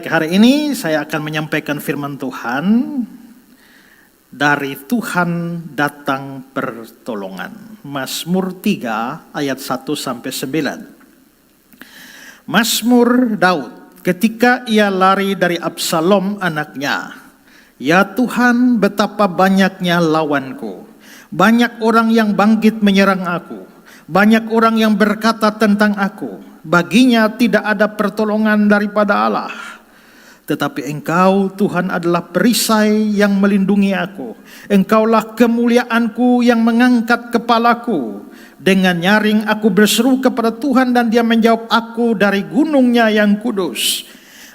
Hari ini saya akan menyampaikan firman Tuhan. Dari Tuhan datang pertolongan. Mazmur 3 ayat 1 sampai 9. Mazmur Daud ketika ia lari dari Absalom anaknya. Ya Tuhan, betapa banyaknya lawanku. Banyak orang yang bangkit menyerang aku. Banyak orang yang berkata tentang aku. Baginya tidak ada pertolongan daripada Allah. Tetapi Engkau, Tuhan, adalah perisai yang melindungi aku. Engkaulah kemuliaanku yang mengangkat kepalaku. Dengan nyaring aku berseru kepada Tuhan dan Dia menjawab aku dari gunungnya yang kudus.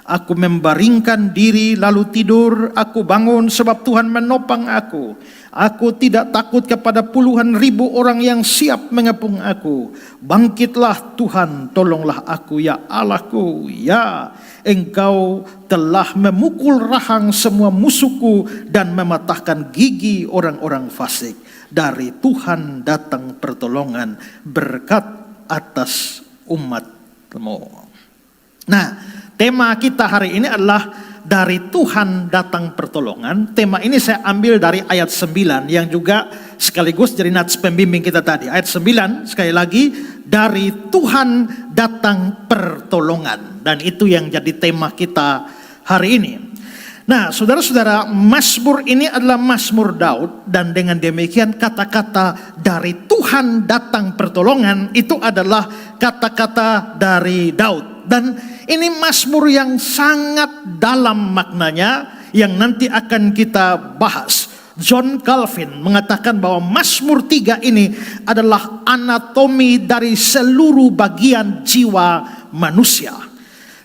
Aku membaringkan diri lalu tidur, aku bangun sebab Tuhan menopang aku. Aku tidak takut kepada puluhan ribu orang yang siap mengepung aku. Bangkitlah Tuhan, tolonglah aku ya Allahku. Ya, Engkau telah memukul rahang semua musuhku dan mematahkan gigi orang-orang fasik. Dari Tuhan datang pertolongan, berkat atas umat-Mu. Nah, tema kita hari ini adalah dari Tuhan datang pertolongan. Tema ini saya ambil dari ayat 9 yang juga sekaligus jadi nats pembimbing kita tadi. Ayat 9 sekali lagi, dari Tuhan datang pertolongan. Dan itu yang jadi tema kita hari ini. Nah, saudara-saudara, Mazmur ini adalah Mazmur Daud. Dan dengan demikian kata-kata dari Tuhan datang pertolongan itu adalah kata-kata dari Daud. Dan ini Mazmur yang sangat dalam maknanya yang nanti akan kita bahas. John Calvin mengatakan bahwa Mazmur 3 ini adalah anatomi dari seluruh bagian jiwa manusia.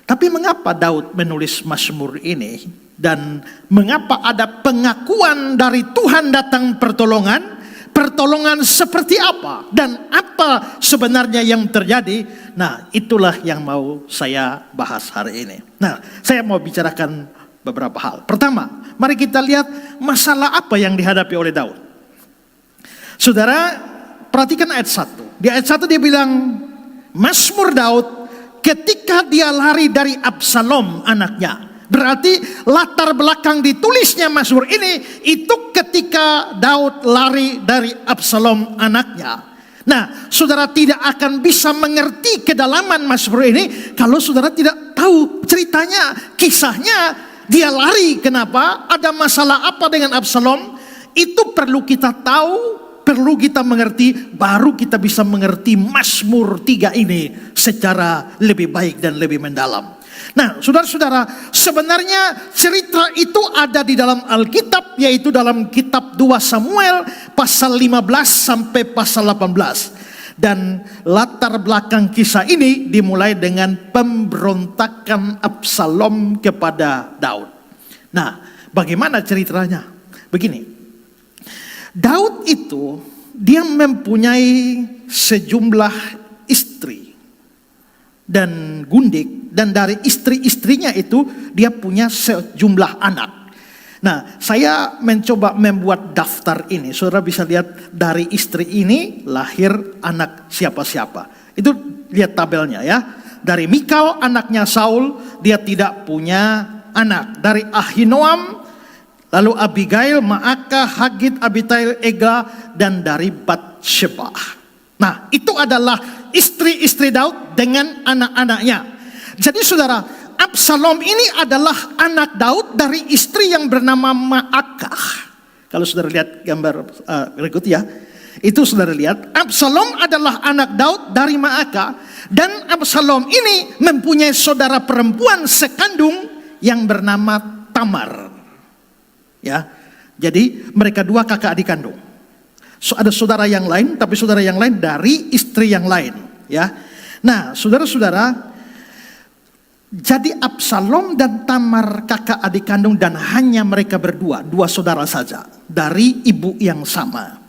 Tapi mengapa Daud menulis Mazmur ini? Dan mengapa ada pengakuan dari Tuhan datang pertolongan? Pertolongan seperti apa? Dan apa sebenarnya yang terjadi? Nah, itulah yang mau saya bahas hari ini. Nah, saya mau bicarakan beberapa hal. Pertama, mari kita lihat masalah apa yang dihadapi oleh Daud. Saudara, perhatikan ayat 1. Di ayat 1 dia bilang, Mazmur Daud ketika dia lari dari Absalom anaknya. Berarti latar belakang ditulisnya Mazmur ini itu ketika Daud lari dari Absalom anaknya. Nah, saudara tidak akan bisa mengerti kedalaman Mazmur ini kalau saudara tidak tahu ceritanya, kisahnya. Dia lari kenapa? Ada masalah apa dengan Absalom? Itu perlu kita tahu, perlu kita mengerti, baru kita bisa mengerti Mazmur 3 ini secara lebih baik dan lebih mendalam. Nah, saudara-saudara, sebenarnya cerita itu ada di dalam Alkitab, yaitu dalam kitab 2 Samuel pasal 15 sampai pasal 18. Dan latar belakang kisah ini dimulai dengan pemberontakan Absalom kepada Daud. Nah, bagaimana ceritanya? Begini, Daud itu dia mempunyai sejumlah istri dan gundik, dan dari istri-istrinya itu dia punya sejumlah anak. Nah, saya mencoba membuat daftar ini. Saudara bisa lihat dari istri ini lahir anak siapa-siapa. Itu lihat tabelnya ya. Dari Mikal anaknya Saul, dia tidak punya anak. Dari Ahinoam, lalu Abigail, Maakah, Hagit, Abitail, Ega, dan dari Batsheba. Nah, itu adalah istri-istri Daud dengan anak-anaknya. Jadi saudara, Absalom ini adalah anak Daud dari istri yang bernama Maakah. Kalau saudara lihat gambar berikut ya, itu saudara lihat Absalom adalah anak Daud dari Maakah, dan Absalom ini mempunyai saudara perempuan sekandung yang bernama Tamar. Ya, jadi mereka dua kakak adik kandung. So, ada saudara yang lain, tapi saudara yang lain dari istri yang lain. Ya, nah saudara-saudara. Jadi Absalom dan Tamar kakak adik kandung, dan hanya mereka berdua, dua saudara saja dari ibu yang sama.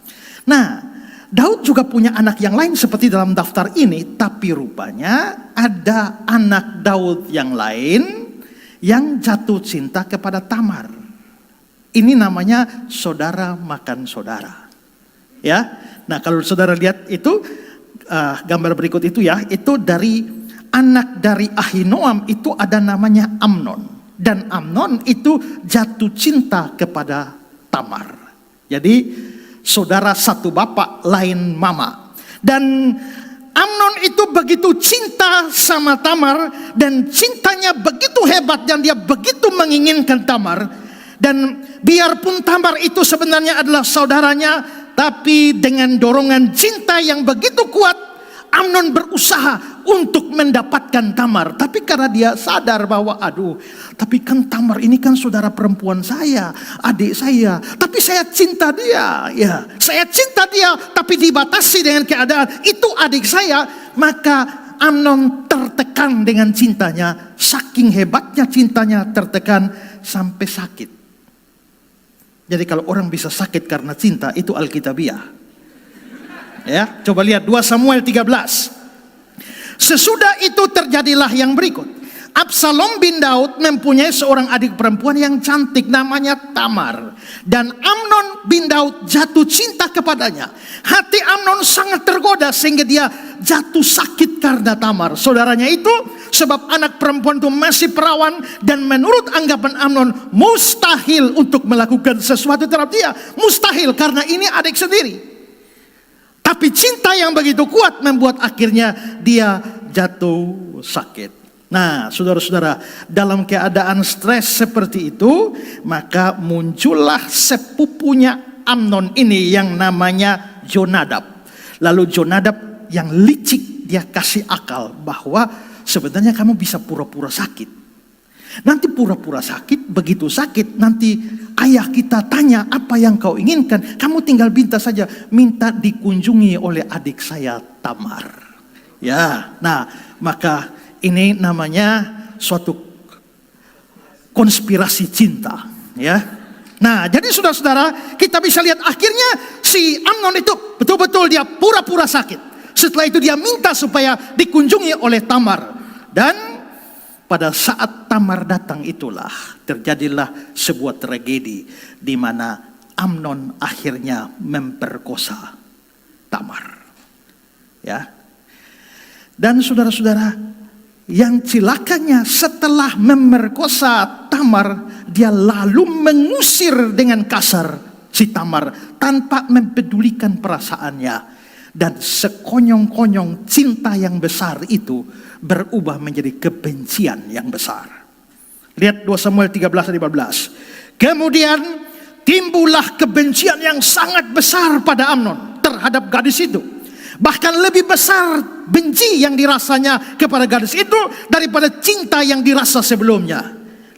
Nah, Daud juga punya anak yang lain seperti dalam daftar ini, tapi rupanya ada anak Daud yang lain yang jatuh cinta kepada Tamar. Ini namanya saudara makan saudara. Ya, nah kalau saudara lihat itu gambar berikut itu ya, itu dari anak dari Ahinoam itu ada namanya Amnon. Dan Amnon itu jatuh cinta kepada Tamar. Jadi saudara satu bapak lain mama. Dan Amnon itu begitu cinta sama Tamar, dan cintanya begitu hebat dan dia begitu menginginkan Tamar. Dan biarpun Tamar itu sebenarnya adalah saudaranya, tapi dengan dorongan cinta yang begitu kuat, Amnon berusaha untuk mendapatkan Tamar. Tapi karena dia sadar bahwa tapi kan Tamar ini kan saudara perempuan saya, adik saya. Tapi saya cinta dia, ya. Saya cinta dia, tapi dibatasi dengan keadaan itu adik saya. Maka Amnon tertekan dengan cintanya. Saking hebatnya cintanya tertekan sampai sakit. Jadi kalau orang bisa sakit karena cinta, itu alkitabiah. Ya, coba lihat 2 Samuel 13. Sesudah itu terjadilah yang berikut. Absalom bin Daud mempunyai seorang adik perempuan yang cantik, namanya Tamar. Dan Amnon bin Daud jatuh cinta kepadanya. Hati Amnon sangat tergoda sehingga dia jatuh sakit karena Tamar, saudaranya itu. Sebab anak perempuan itu masih perawan, dan menurut anggapan Amnon mustahil untuk melakukan sesuatu terhadap dia. Mustahil karena ini adik sendiri. Tapi cinta yang begitu kuat membuat akhirnya dia jatuh sakit. Nah, saudara-saudara, dalam keadaan stres seperti itu, maka muncullah sepupunya Amnon ini yang namanya Jonadab. Lalu Jonadab yang licik, dia kasih akal bahwa sebenarnya kamu bisa pura-pura sakit. Nanti pura-pura sakit, begitu sakit nanti ayah kita tanya apa yang kau inginkan, kamu tinggal minta saja, minta dikunjungi oleh adik saya Tamar. Ya, nah maka ini namanya suatu konspirasi cinta, ya. Nah, jadi saudara-saudara, kita bisa lihat akhirnya si Amnon itu betul-betul dia pura-pura sakit. Setelah itu dia minta supaya dikunjungi oleh Tamar. Dan pada saat Tamar datang itulah terjadilah sebuah tragedi di mana Amnon akhirnya memperkosa Tamar. Ya. Dan saudara-saudara, yang celakanya setelah memerkosa Tamar, dia lalu mengusir dengan kasar si Tamar tanpa mempedulikan perasaannya. Dan sekonyong-konyong cinta yang besar itu berubah menjadi kebencian yang besar. Lihat 2 Samuel 13-15. Kemudian timbullah kebencian yang sangat besar pada Amnon terhadap gadis itu. Bahkan lebih besar benci yang dirasanya kepada gadis itu daripada cinta yang dirasa sebelumnya.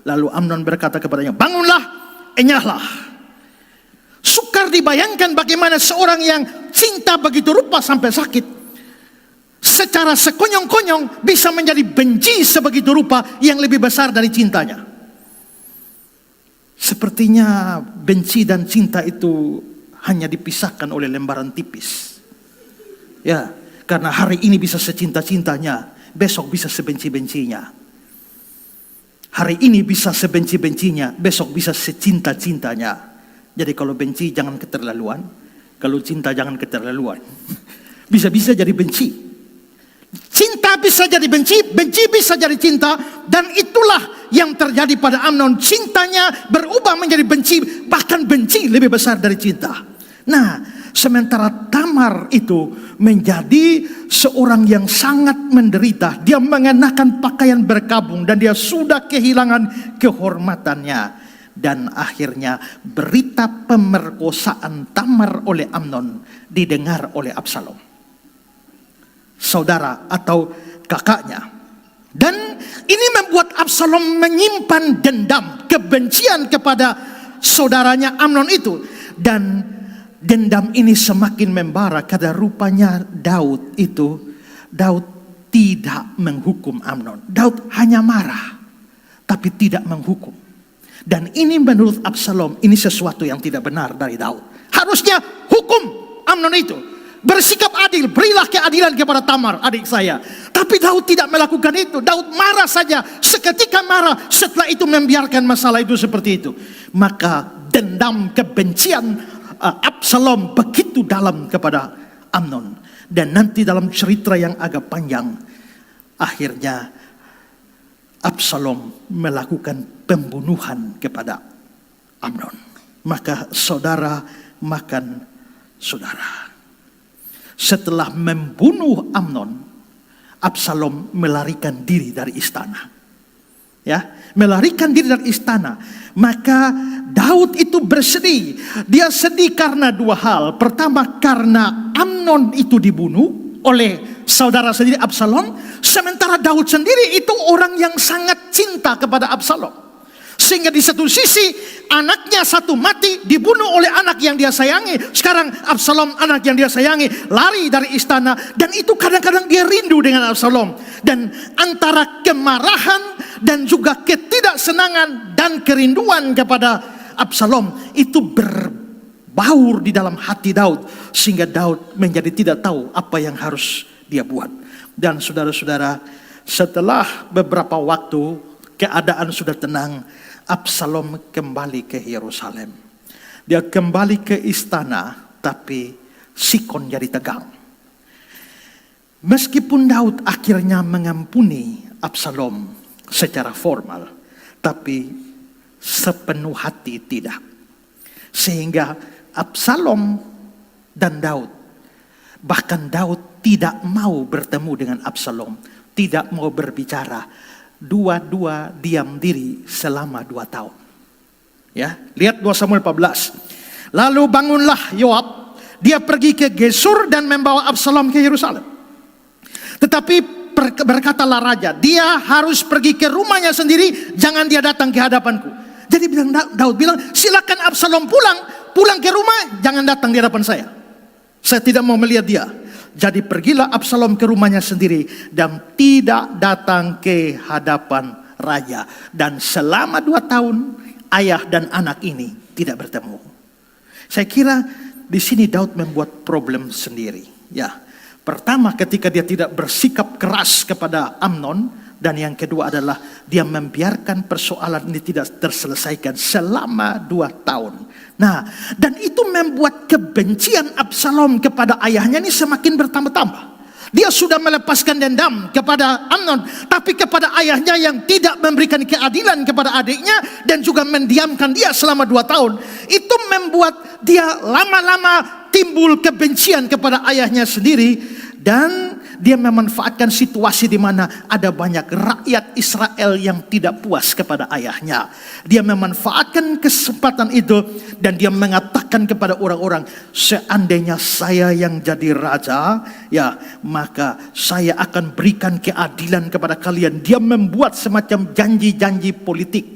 Lalu Amnon berkata kepadanya, bangunlah, enyahlah. Sukar dibayangkan bagaimana seorang yang cinta begitu rupa sampai sakit, secara sekonyong-konyong bisa menjadi benci sebegitu rupa yang lebih besar dari cintanya. Sepertinya benci dan cinta itu hanya dipisahkan oleh lembaran tipis. Ya, karena hari ini bisa secinta-cintanya, besok bisa sebenci-bencinya. Hari ini bisa sebenci-bencinya, besok bisa secinta-cintanya. Jadi kalau benci jangan keterlaluan, kalau cinta jangan keterlaluan. Bisa-bisa jadi benci. Cinta bisa jadi benci, benci bisa jadi cinta. Dan itulah yang terjadi pada Amnon. Cintanya berubah menjadi benci, bahkan benci lebih besar dari cinta. Nah, sementara Tamar itu menjadi seorang yang sangat menderita. Dia mengenakan pakaian berkabung dan dia sudah kehilangan kehormatannya. Dan akhirnya berita pemerkosaan Tamar oleh Amnon didengar oleh Absalom, saudara atau kakaknya. Dan ini membuat Absalom menyimpan dendam, kebencian kepada saudaranya Amnon itu. Dan dendam ini semakin membara karena rupanya Daud tidak menghukum Amnon. Daud hanya marah, tapi tidak menghukum. Dan ini menurut Absalom, ini sesuatu yang tidak benar dari Daud. Harusnya hukum Amnon itu. Bersikap adil, berilah keadilan kepada Tamar, adik saya. Tapi Daud tidak melakukan itu. Daud marah saja, seketika marah. Setelah itu membiarkan masalah itu seperti itu. Maka dendam kebencian Absalom begitu dalam kepada Amnon. Dan nanti dalam cerita yang agak panjang, akhirnya Absalom melakukan pembunuhan kepada Amnon. Maka saudara makan saudara. Setelah membunuh Amnon, Absalom melarikan diri dari istana. Melarikan diri dari istana. Maka Daud itu bersedih. Dia sedih karena dua hal. Pertama, karena Amnon itu dibunuh oleh saudara sendiri Absalom. Sementara Daud sendiri itu orang yang sangat cinta kepada Absalom. Sehingga di satu sisi anaknya satu mati dibunuh oleh anak yang dia sayangi. Sekarang Absalom anak yang dia sayangi lari dari istana. Dan itu kadang-kadang dia rindu dengan Absalom. Dan antara kemarahan dan juga ketidaksenangan dan kerinduan kepada Absalom itu berbaur di dalam hati Daud. Sehingga Daud menjadi tidak tahu apa yang harus dia buat. Dan saudara-saudara, setelah beberapa waktu keadaan sudah tenang, Absalom kembali ke Yerusalem. Dia kembali ke istana, tapi sikon jadi tegang. Meskipun Daud akhirnya mengampuni Absalom secara formal, tapi sepenuh hati tidak. Sehingga Absalom dan Daud, bahkan Daud tidak mau bertemu dengan Absalom, tidak mau berbicara. Dua-dua diam diri selama 2 tahun. Lihat 2 Samuel 14. Lalu bangunlah Yoab, dia pergi ke Gesur dan membawa Absalom ke Yerusalem. Tetapi berkatalah raja, dia harus pergi ke rumahnya sendiri, jangan dia datang ke hadapanku. Jadi Daud bilang, silakan Absalom pulang ke rumah, jangan datang di hadapan saya. Saya tidak mau melihat dia. Jadi pergilah Absalom ke rumahnya sendiri dan tidak datang ke hadapan raja. Dan selama 2 tahun ayah dan anak ini tidak bertemu. Saya kira di sini Daud membuat problem sendiri. Pertama, ketika dia tidak bersikap keras kepada Amnon. Dan yang kedua adalah dia membiarkan persoalan ini tidak terselesaikan selama 2 tahun. Nah, dan itu membuat kebencian Absalom kepada ayahnya ini semakin bertambah-tambah. Dia sudah melepaskan dendam kepada Amnon, tapi kepada ayahnya yang tidak memberikan keadilan kepada adiknya dan juga mendiamkan dia selama 2 tahun. Itu membuat dia lama-lama timbul kebencian kepada ayahnya sendiri. Dan dia memanfaatkan situasi di mana ada banyak rakyat Israel yang tidak puas kepada ayahnya. Dia memanfaatkan kesempatan itu dan dia mengatakan kepada orang-orang, seandainya saya yang jadi raja, maka saya akan berikan keadilan kepada kalian. Dia membuat semacam janji-janji politik.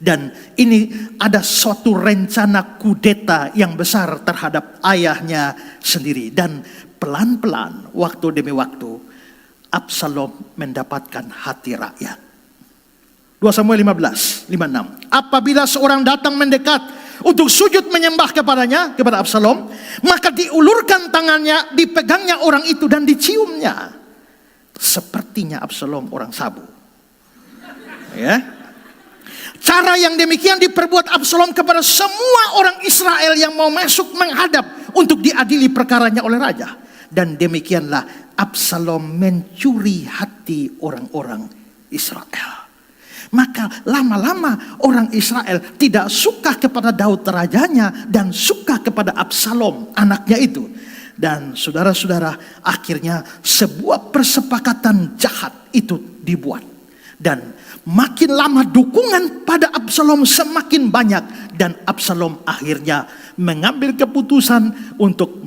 Dan ini ada suatu rencana kudeta yang besar terhadap ayahnya sendiri. Dan pelan-pelan, waktu demi waktu, Absalom mendapatkan hati rakyat. 2 Samuel 15, 56. Apabila seorang datang mendekat untuk sujud menyembah kepadanya, kepada Absalom, maka diulurkan tangannya, dipegangnya orang itu dan diciumnya. Sepertinya Absalom orang sabu. Cara yang demikian diperbuat Absalom kepada semua orang Israel yang mau masuk menghadap untuk diadili perkaranya oleh raja. Dan demikianlah Absalom mencuri hati orang-orang Israel. Maka lama-lama orang Israel tidak suka kepada Daud rajanya dan suka kepada Absalom anaknya itu. Dan saudara-saudara, akhirnya sebuah persepakatan jahat itu dibuat. Dan makin lama dukungan pada Absalom semakin banyak. Dan Absalom akhirnya mengambil keputusan untuk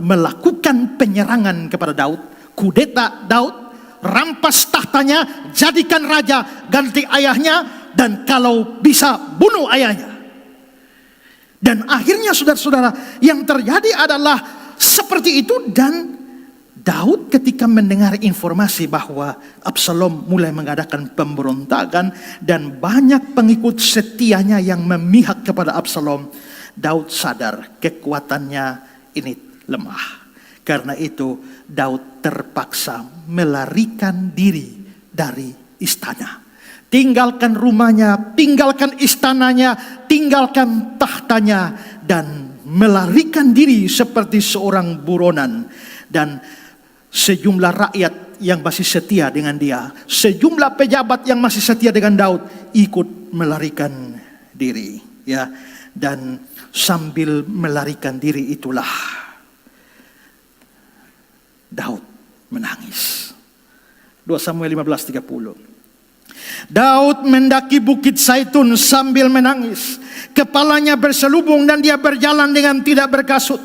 melakukan penyerangan kepada Daud. Kudeta Daud, rampas tahtanya, jadikan raja, ganti ayahnya. Dan kalau bisa bunuh ayahnya. Dan akhirnya saudara-saudara, yang terjadi adalah seperti itu. Dan Daud ketika mendengar informasi bahwa Absalom mulai mengadakan pemberontakan dan banyak pengikut setianya yang memihak kepada Absalom, Daud sadar kekuatannya ini lemah. Karena itu Daud terpaksa melarikan diri dari istana. Tinggalkan rumahnya, tinggalkan istananya, tinggalkan tahtanya dan melarikan diri seperti seorang buronan. Dan sejumlah rakyat yang masih setia dengan dia, sejumlah pejabat yang masih setia dengan Daud ikut melarikan diri, ya. Dan sambil melarikan diri itulah Daud menangis. 2 Samuel 15:30. Daud mendaki bukit Zaitun sambil menangis. Kepalanya berselubung dan dia berjalan dengan tidak berkasut.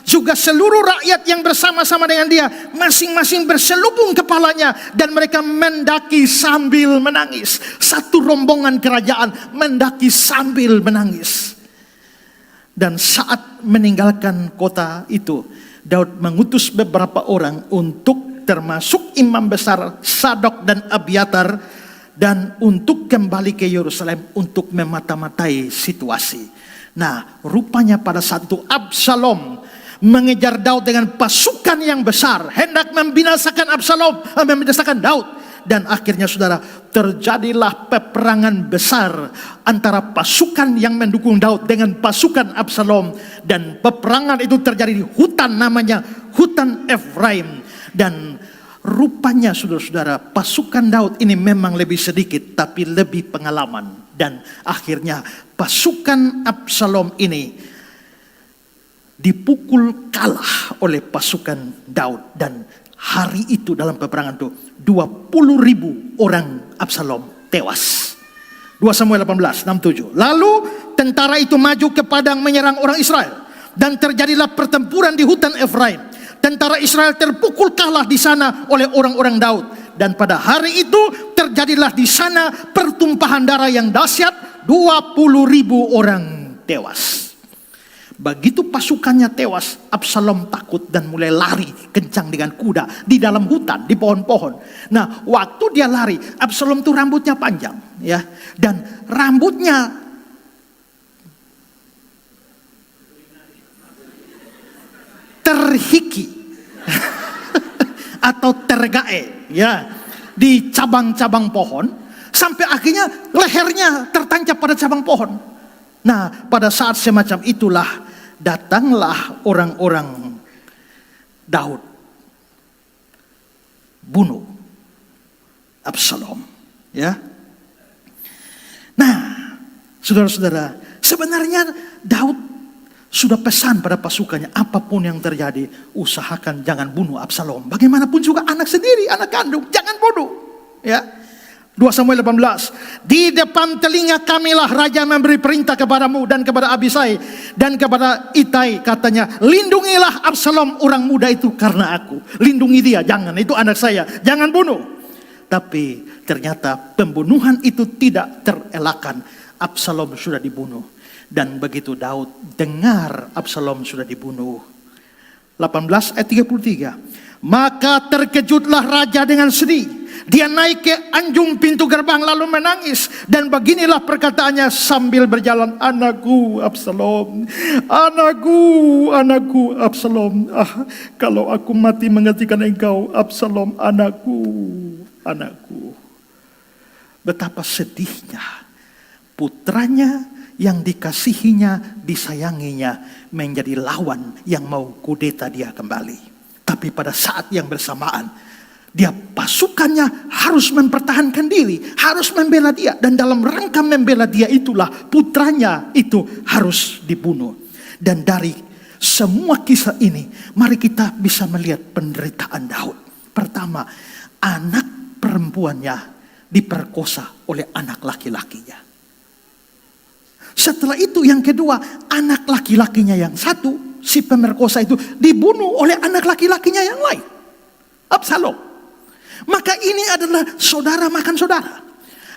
Juga seluruh rakyat yang bersama-sama dengan dia masing-masing berselubung kepalanya dan mereka mendaki sambil menangis. Satu rombongan kerajaan mendaki sambil menangis. Dan saat meninggalkan kota itu, Daud mengutus beberapa orang untuk termasuk imam besar Sadok dan Abiatar dan untuk kembali ke Yerusalem untuk memata-matai situasi. Nah, rupanya pada saat itu Absalom mengejar Daud dengan pasukan yang besar, hendak membinasakan membinasakan Daud. Dan akhirnya saudara, terjadilah peperangan besar antara pasukan yang mendukung Daud dengan pasukan Absalom. Dan peperangan itu terjadi di hutan, namanya hutan Efraim. Dan rupanya saudara-saudara, pasukan Daud ini memang lebih sedikit tapi lebih pengalaman. Dan akhirnya pasukan Absalom ini dipukul kalah oleh pasukan Daud. Dan hari itu dalam peperangan itu 20.000 orang Absalom tewas. 2 Samuel 18:6-7. Lalu tentara itu maju ke padang menyerang orang Israel. Dan terjadilah pertempuran di hutan Efraim. Tentara Israel terpukul kalah di sana oleh orang-orang Daud. Dan pada hari itu terjadilah di sana pertumpahan darah yang dahsyat, 20.000 orang tewas. Begitu pasukannya tewas, Absalom takut dan mulai lari kencang dengan kuda di dalam hutan, di pohon-pohon. Nah, waktu dia lari, Absalom tuh rambutnya panjang, ya, dan rambutnya terhiki atau tergae, ya, di cabang-cabang pohon, sampai akhirnya lehernya tertancap pada cabang pohon. Nah, pada saat semacam itulah datanglah orang-orang Daud bunuh Absalom, ya. Nah, saudara-saudara, sebenarnya Daud sudah pesan pada pasukannya, apapun yang terjadi, usahakan jangan bunuh Absalom. Bagaimanapun juga anak sendiri, anak kandung, jangan bunuh, ya. 2 Samuel 18, di depan telinga kamilah raja memberi perintah kepadamu dan kepada Abisai dan kepada Itai, katanya, lindungilah Absalom orang muda itu karena aku. Lindungi dia, jangan, itu anak saya, jangan bunuh. Tapi ternyata pembunuhan itu tidak terelakkan. Absalom sudah dibunuh. Dan begitu Daud dengar Absalom sudah dibunuh, 18 ayat 33, maka terkejutlah raja dengan sedih. Dia naik ke anjung pintu gerbang lalu menangis. Dan beginilah perkataannya sambil berjalan, anakku Absalom, anakku Absalom. Ah, kalau aku mati menggantikan engkau Absalom, anakku. Betapa sedihnya putranya yang dikasihinya, disayanginya menjadi lawan yang mau kudeta dia kembali. Tapi pada saat yang bersamaan, dia pasukannya harus mempertahankan diri, harus membela dia. Dan dalam rangka membela dia itulah putranya itu harus dibunuh. Dan dari semua kisah ini, mari kita bisa melihat penderitaan Daud. Pertama, anak perempuannya diperkosa oleh anak laki-lakinya. Setelah itu yang kedua, anak laki-lakinya yang satu, si pemerkosa itu dibunuh oleh anak laki-lakinya yang lain, Absalom. Maka ini adalah saudara makan saudara.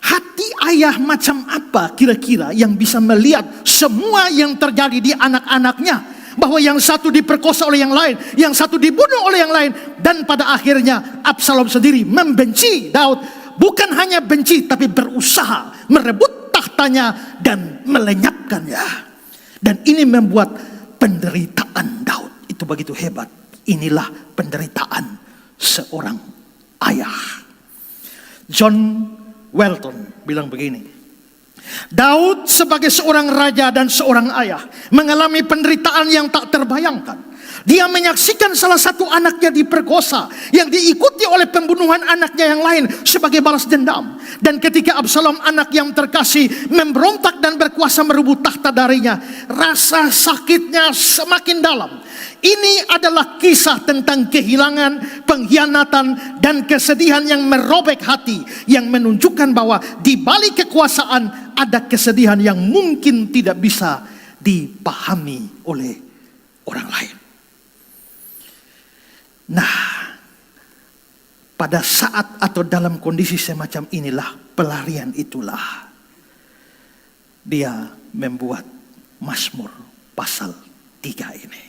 Hati ayah macam apa kira-kira yang bisa melihat semua yang terjadi di anak-anaknya, bahwa yang satu diperkosa oleh yang lain, yang satu dibunuh oleh yang lain, dan pada akhirnya Absalom sendiri membenci Daud. Bukan hanya benci, tapi berusaha merebut tahtanya dan melenyapkannya. Dan ini membuat penderitaan Daud itu begitu hebat. Inilah penderitaan seorang ayah. John Welton bilang begini, Daud sebagai seorang raja dan seorang ayah mengalami penderitaan yang tak terbayangkan. Dia menyaksikan salah satu anaknya diperkosa yang diikuti oleh pembunuhan anaknya yang lain sebagai balas dendam. Dan ketika Absalom, anak yang terkasih, memberontak dan berkuasa merebut tahta darinya, rasa sakitnya semakin dalam. Ini adalah kisah tentang kehilangan, pengkhianatan, dan kesedihan yang merobek hati, yang menunjukkan bahwa di balik kekuasaan ada kesedihan yang mungkin tidak bisa dipahami oleh orang lain. Nah, pada saat atau dalam kondisi semacam inilah, pelarian itulah dia membuat Mazmur pasal 3 ini.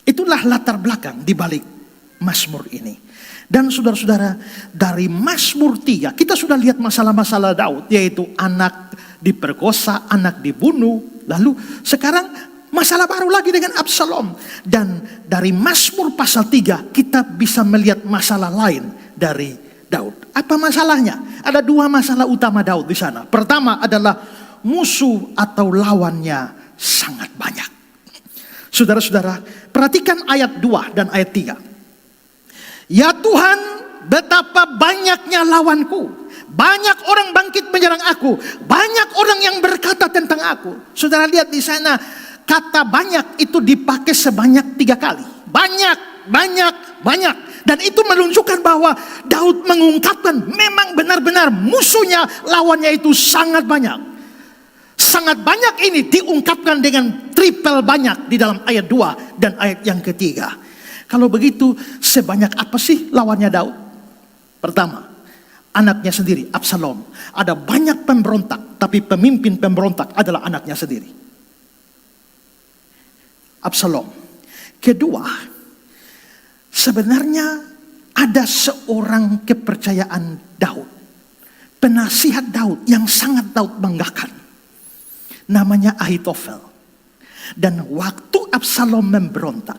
Itulah latar belakang di balik Mazmur ini. Dan saudara-saudara, dari Mazmur 3 kita sudah lihat masalah-masalah Daud, yaitu anak diperkosa, anak dibunuh. Lalu sekarang masalah baru lagi dengan Absalom. Dan dari Mazmur pasal 3 kita bisa melihat masalah lain dari Daud. Apa masalahnya? Ada 2 masalah utama Daud di sana. Pertama adalah musuh atau lawannya sangat banyak. Saudara-saudara, perhatikan ayat 2 dan ayat 3. Ya Tuhan, betapa banyaknya lawanku. Banyak orang bangkit menyerang aku. Banyak orang yang berkata tentang aku. Saudara lihat di sana, kata banyak itu dipakai sebanyak 3 kali. Banyak, banyak, banyak. Dan itu menunjukkan bahwa Daud mengungkapkan memang benar-benar musuhnya, lawannya itu sangat banyak. Sangat banyak ini diungkapkan dengan triple banyak di dalam ayat 2 dan ayat yang ketiga. Kalau begitu, sebanyak apa sih lawannya Daud? Pertama, anaknya sendiri, Absalom. Ada banyak pemberontak, tapi pemimpin pemberontak adalah anaknya sendiri, Absalom. Kedua, sebenarnya ada seorang kepercayaan Daud, penasihat Daud yang sangat Daud banggakan. Namanya Ahitofel. Dan waktu Absalom memberontak,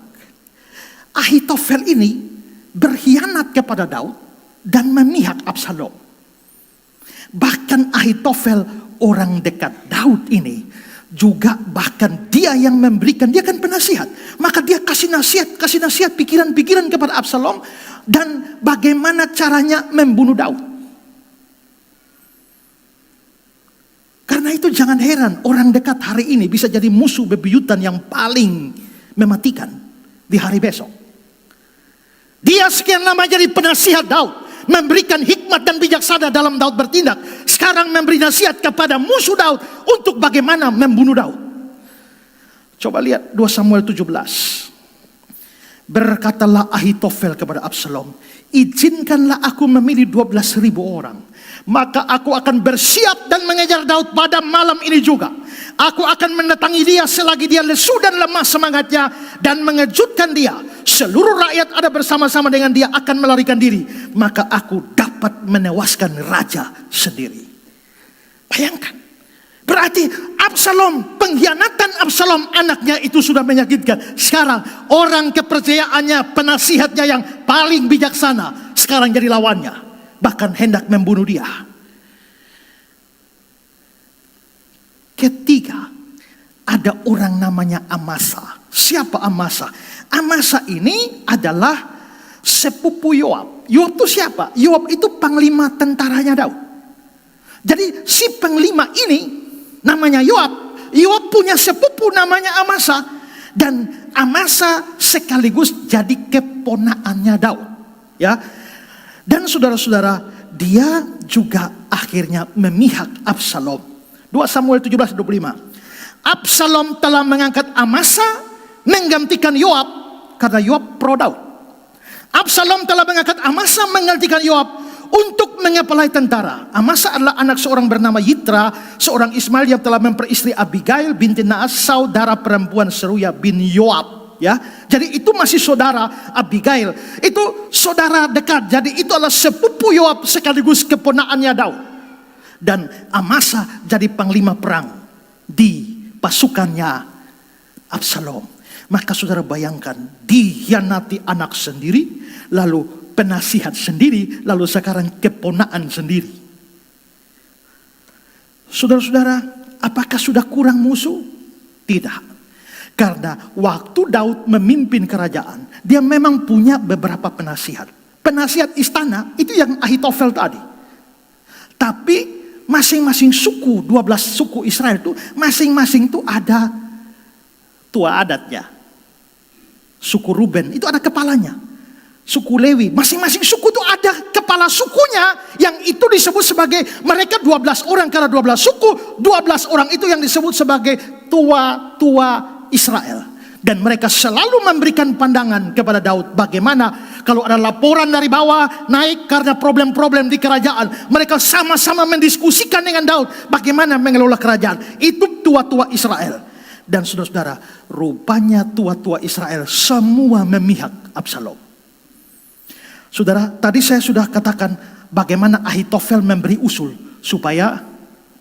Ahitofel ini berkhianat kepada Daud dan memihak Absalom. Bahkan Ahitofel, orang dekat Daud ini, juga bahkan dia yang memberikan, dia kan penasihat. Maka dia kasih nasihat pikiran-pikiran kepada Absalom dan bagaimana caranya membunuh Daud. Karena itu jangan heran orang dekat hari ini bisa jadi musuh bebuyutan yang paling mematikan di hari besok. Dia sekian lama jadi penasihat Daud, memberikan hikmat dan bijaksana dalam Daud bertindak. Sekarang memberi nasihat kepada musuh Daud untuk bagaimana membunuh Daud. Coba lihat 2 Samuel 17. Berkatalah Ahitofel kepada Absalom, izinkanlah aku memilih 12.000 orang. Maka aku akan bersiap dan mengejar Daud pada malam ini juga. Aku akan mendatangi dia selagi dia lesu dan lemah semangatnya, dan mengejutkan dia. Seluruh rakyat ada bersama-sama dengan dia akan melarikan diri. Maka aku dapat menewaskan raja sendiri. Bayangkan. Berarti Absalom, pengkhianatan Absalom anaknya itu sudah menyakitkan. Sekarang orang kepercayaannya, penasihatnya yang paling bijaksana, sekarang jadi lawannya. Bahkan hendak membunuh dia. Ketiga, ada orang namanya Amasa. Siapa Amasa? Amasa ini adalah sepupu Yoab. Yoab itu siapa? Yoab itu panglima tentaranya Daud. Jadi si panglima ini namanya Yoab. Yoab punya sepupu namanya Amasa. Dan Amasa sekaligus jadi keponakannya Daud. Ya. Dan saudara-saudara, dia juga akhirnya memihak Absalom. 2 Samuel 17:25. Absalom telah mengangkat Amasa menggantikan Yoab karena Yoab pro Daud. Absalom telah mengangkat Amasa menggantikan Yoab untuk mengepalai tentara. Amasa adalah anak seorang bernama Yitra, seorang Ismail yang telah memperistri Abigail binti Naas, saudara perempuan Seruya bin Yoab. Ya, jadi itu masih saudara Abigail. Itu saudara dekat. Jadi itu adalah sepupu Yoab sekaligus keponakannya Daud. Dan Amasa jadi panglima perang di pasukannya Absalom. Maka saudara bayangkan, dikhianati anak sendiri, lalu penasihat sendiri, lalu sekarang keponakan sendiri. Saudara-saudara, apakah sudah kurang musuh? Tidak. Karena waktu Daud memimpin kerajaan, dia memang punya beberapa penasihat. Penasihat istana itu yang Ahitofel tadi. Tapi masing-masing suku, 12 suku Israel itu, masing-masing itu ada tua adatnya. Suku Ruben itu ada kepalanya. Suku Lewi, masing-masing suku itu ada kepala sukunya, yang itu disebut sebagai, mereka 12 orang karena 12 suku, 12 orang itu yang disebut sebagai tua-tua Israel. Dan mereka selalu memberikan pandangan kepada Daud, bagaimana kalau ada laporan dari bawah naik karena problem-problem di kerajaan, mereka sama-sama mendiskusikan dengan Daud bagaimana mengelola kerajaan. Itu tua-tua Israel. Dan saudara-saudara, rupanya tua-tua Israel semua memihak Absalom. Saudara, tadi saya sudah katakan bagaimana Ahitofel memberi usul supaya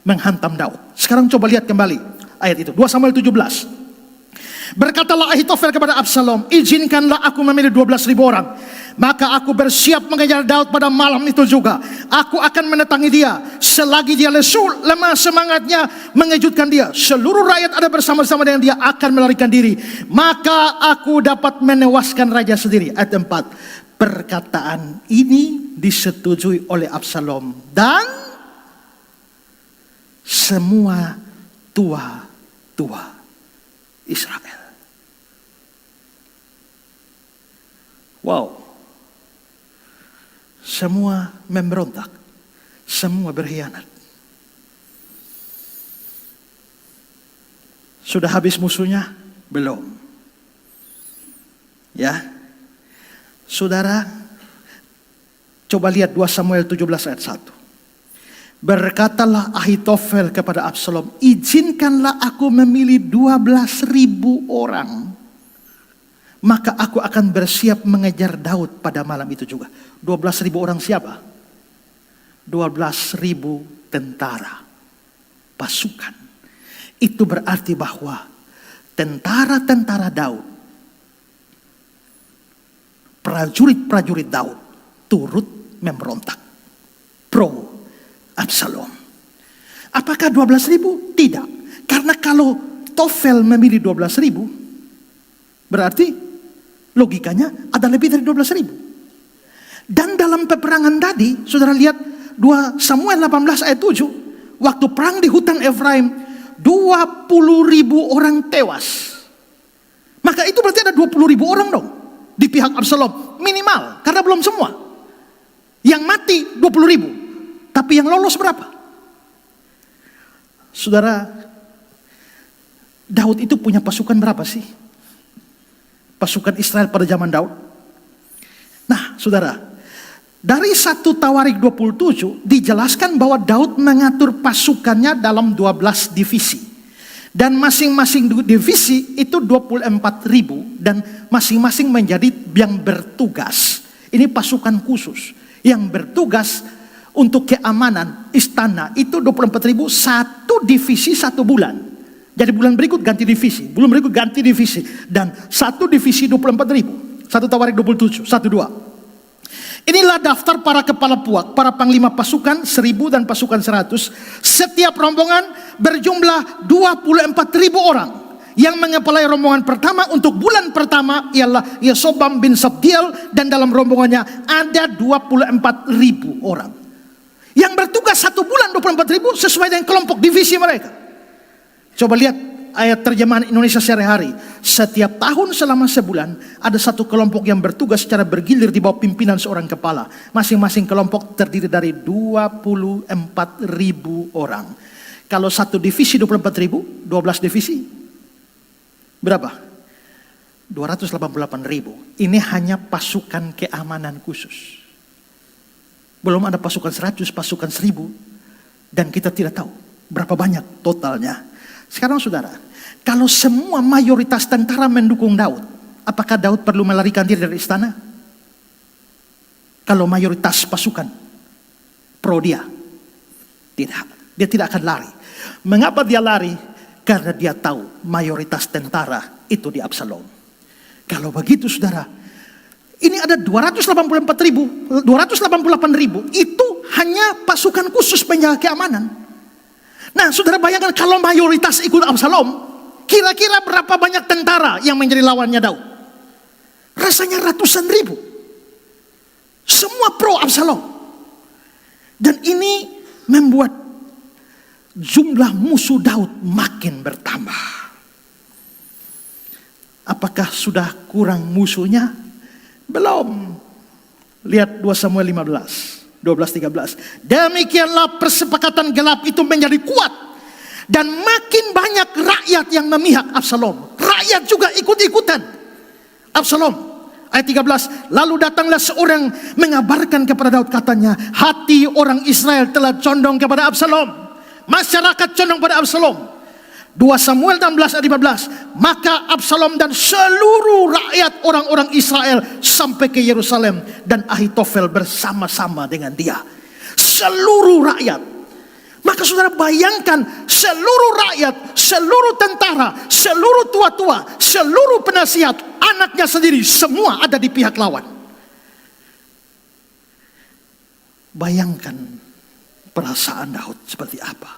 menghantam Daud. Sekarang coba lihat kembali ayat itu, 2 Samuel 17. Berkatalah Ahitofel kepada Absalom, izinkanlah aku memilih 12.000 orang. Maka aku bersiap mengejar Daud pada malam itu juga. Aku akan mendatangi dia. Selagi dia lesu, lemah semangatnya mengejutkan dia. Seluruh rakyat ada bersama-sama dengan dia akan melarikan diri. Maka aku dapat menewaskan raja sendiri. Ayat 4. Perkataan ini disetujui oleh Absalom dan semua tua-tua Israel. Wow. Semua memberontak. Semua berkhianat. Sudah habis musuhnya? Belum. Ya. Saudara, coba lihat 2 Samuel 17 ayat 1. Berkatalah Ahitofel kepada Absalom, izinkanlah aku memilih 12.000 orang. Maka aku akan bersiap mengejar Daud pada malam itu juga. 12.000 orang siapa? 12.000 tentara, pasukan. Itu berarti bahwa tentara-tentara Daud, prajurit-prajurit Daud turut memberontak pro Absalom. Apakah 12.000? Tidak. Karena kalau Tofel memilih 12.000, berarti logikanya ada lebih dari 12.000. Dan dalam peperangan tadi, saudara lihat 2 Samuel 18 ayat 7, waktu perang di hutan Efraim, 20.000 orang tewas. Maka itu berarti ada 20.000 orang dong di pihak Absalom, minimal, karena belum semua. Yang mati 20.000, tapi yang lolos berapa? Saudara, Daud itu punya pasukan berapa sih? Pasukan Israel pada zaman Daud. Nah, saudara, dari 1 Tawarik 27 dijelaskan bahwa Daud mengatur pasukannya dalam 12 divisi. Dan masing-masing divisi itu 24.000 dan masing-masing menjadi yang bertugas. Ini pasukan khusus yang bertugas untuk keamanan istana itu 24.000, satu divisi 1 bulan. Jadi bulan berikut ganti divisi, bulan berikut ganti divisi, dan satu divisi 24.000. 1 Tawarik 27, 1-2. Inilah daftar para kepala puak, para panglima pasukan 1.000 dan pasukan 100. Setiap rombongan berjumlah 24.000 orang. Yang mengepalai rombongan pertama untuk bulan pertama ialah Yesobam bin Sabdiel, dan dalam rombongannya ada 24.000 orang. Yang bertugas 1 bulan 24.000 sesuai dengan kelompok divisi mereka. Coba lihat ayat terjemahan Indonesia sehari-hari. Setiap tahun selama sebulan ada 1 kelompok yang bertugas secara bergilir di bawah pimpinan seorang kepala. Masing-masing kelompok terdiri dari 24.000 orang. Kalau 1 divisi 24.000, 12 divisi berapa? 288.000. Ini hanya pasukan keamanan khusus. Belum ada pasukan 100, pasukan 1.000, dan kita tidak tahu berapa banyak totalnya. Sekarang saudara, kalau semua mayoritas tentara mendukung Daud, apakah Daud perlu melarikan diri dari istana? Kalau mayoritas pasukan pro dia, tidak. Dia tidak akan lari. Mengapa dia lari? Karena dia tahu mayoritas tentara itu di Absalom. Kalau begitu saudara, ini ada 288.000, itu hanya pasukan khusus penjaga keamanan. Nah, saudara bayangkan kalau mayoritas ikut Absalom, Kira-kira berapa banyak tentara yang menjadi lawannya Daud? Rasanya ratusan ribu. Semua pro Absalom. Dan ini membuat jumlah musuh Daud makin bertambah. Apakah sudah kurang musuhnya? Belum. Lihat 2 Samuel 15, 12-13. Demikianlah persepakatan gelap itu menjadi kuat. Dan makin banyak rakyat yang memihak Absalom. Rakyat juga ikut-ikutan Absalom. Ayat 13, lalu datanglah seorang mengabarkan kepada Daud, katanya, hati orang Israel telah condong kepada Absalom. Masyarakat condong pada Absalom. 2 Samuel 16 ayat 15, maka Absalom dan seluruh rakyat orang-orang Israel sampai ke Yerusalem, dan Ahitofel bersama-sama dengan dia. Seluruh rakyat. Maka saudara bayangkan, seluruh rakyat, seluruh tentara, seluruh tua-tua, seluruh penasihat, anaknya sendiri, semua ada di pihak lawan. Bayangkan perasaan Daud seperti apa.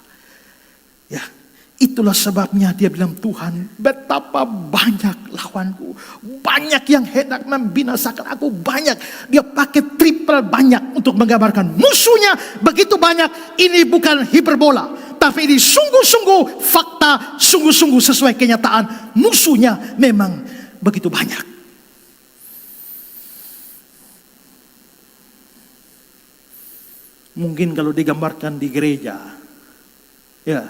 Ya, itulah sebabnya dia bilang, Tuhan, betapa banyak lawanku. Banyak yang hendak membinasakan aku, banyak. Dia pakai triple banyak untuk menggambarkan musuhnya begitu banyak. Ini bukan hiperbola, tapi ini sungguh-sungguh fakta, sungguh-sungguh sesuai kenyataan. Musuhnya memang begitu banyak. Mungkin kalau digambarkan di gereja, ya,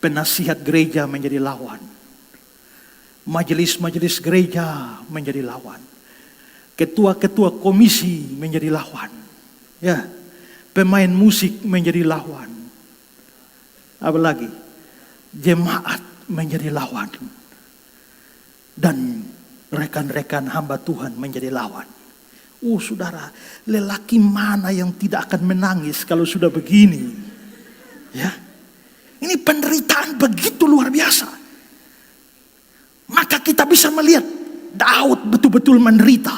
penasihat gereja menjadi lawan. Majelis-majelis gereja menjadi lawan. Ketua-ketua komisi menjadi lawan. Ya, pemain musik menjadi lawan. Apalagi jemaat menjadi lawan. Dan rekan-rekan hamba Tuhan menjadi lawan. Oh saudara, lelaki mana yang tidak akan menangis kalau sudah begini? Ya. Ini penderitaan begitu luar biasa. Maka kita bisa melihat Daud betul-betul menderita.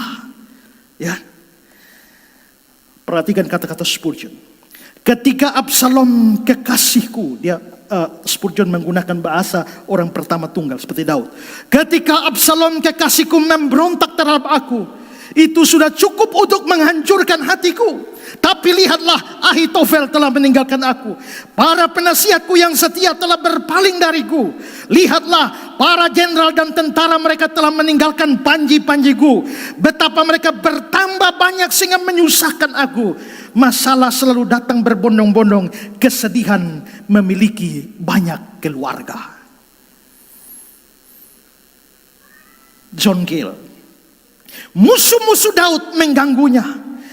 Ya. Perhatikan kata-kata Spurgeon. Ketika Absalom kekasihku, Spurgeon menggunakan bahasa orang pertama tunggal seperti Daud. Ketika Absalom kekasihku memberontak terhadap aku, itu sudah cukup untuk menghancurkan hatiku. Tapi lihatlah, Ahitofel telah meninggalkan aku. Para penasihatku yang setia telah berpaling dariku. Lihatlah, para jenderal dan tentara mereka telah meninggalkan panji-panjiku. Betapa mereka bertambah banyak sehingga menyusahkan aku. Masalah selalu datang berbondong-bondong. Kesedihan memiliki banyak keluarga. John Gill. Musuh-musuh Daud mengganggunya.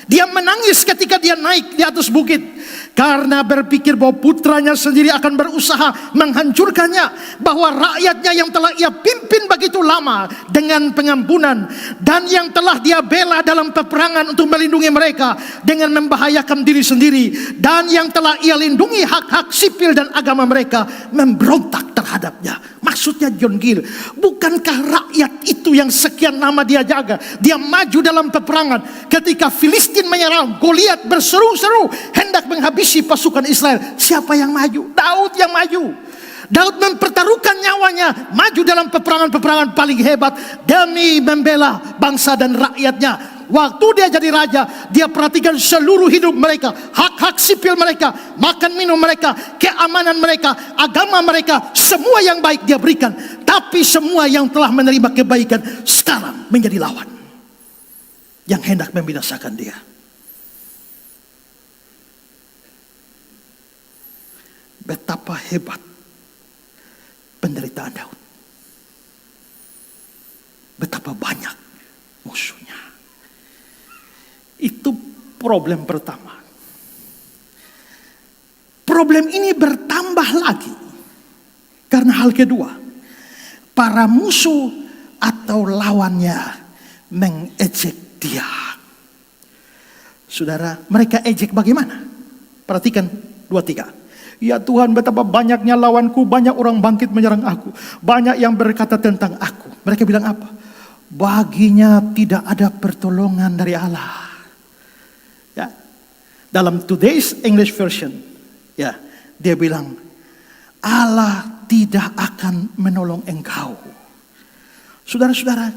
Dia menangis ketika dia naik di atas bukit. Karena berpikir bahwa putranya sendiri akan berusaha menghancurkannya. Bahwa rakyatnya yang telah ia pimpin begitu lama dengan pengampunan. Dan yang telah dia bela dalam peperangan untuk melindungi mereka dengan membahayakan diri sendiri. Dan yang telah ia lindungi hak-hak sipil dan agama mereka memberontak terhadapnya. Maksudnya John Gill, bukankah rakyat itu yang sekian lama dia jaga? Dia maju dalam peperangan. Ketika Filistin menyerang, Goliat berseru-seru hendak menghabisi pasukan Israel. Siapa yang maju? Daud yang maju. Daud mempertaruhkan nyawanya, maju dalam peperangan-peperangan paling hebat demi membela bangsa dan rakyatnya. Waktu dia jadi raja, dia perhatikan seluruh hidup mereka, hak-hak sipil mereka, makan minum mereka, keamanan mereka, agama mereka, semua yang baik dia berikan. Tapi semua yang telah menerima kebaikan sekarang menjadi lawan yang hendak membinasakan dia. Betapa hebat penderitaan Daud. Betapa banyak musuhnya. Itu problem pertama. Problem ini bertambah lagi karena hal kedua. Para musuh atau lawannya mengejek dia. Saudara, mereka ejek bagaimana? Perhatikan 2-3. Ya Tuhan, betapa banyaknya lawanku, banyak orang bangkit menyerang aku, banyak yang berkata tentang aku. Mereka bilang apa? Baginya tidak ada pertolongan dari Allah. Ya. Dalam Today's English Version, ya, dia bilang Allah tidak akan menolong engkau. Saudara-saudara,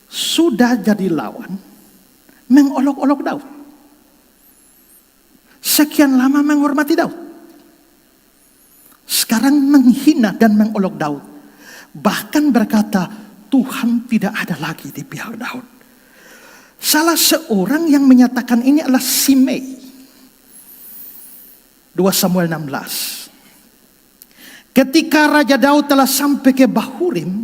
sudah jadi lawan, mengolok-olok Daud. Sekian lama menghormati Daud. Sekarang menghina dan mengolok Daud. Bahkan berkata, Tuhan tidak ada lagi di pihak Daud. Salah seorang yang menyatakan ini adalah Simei. 2 Samuel 16. Ketika Raja Daud telah sampai ke Bahurim,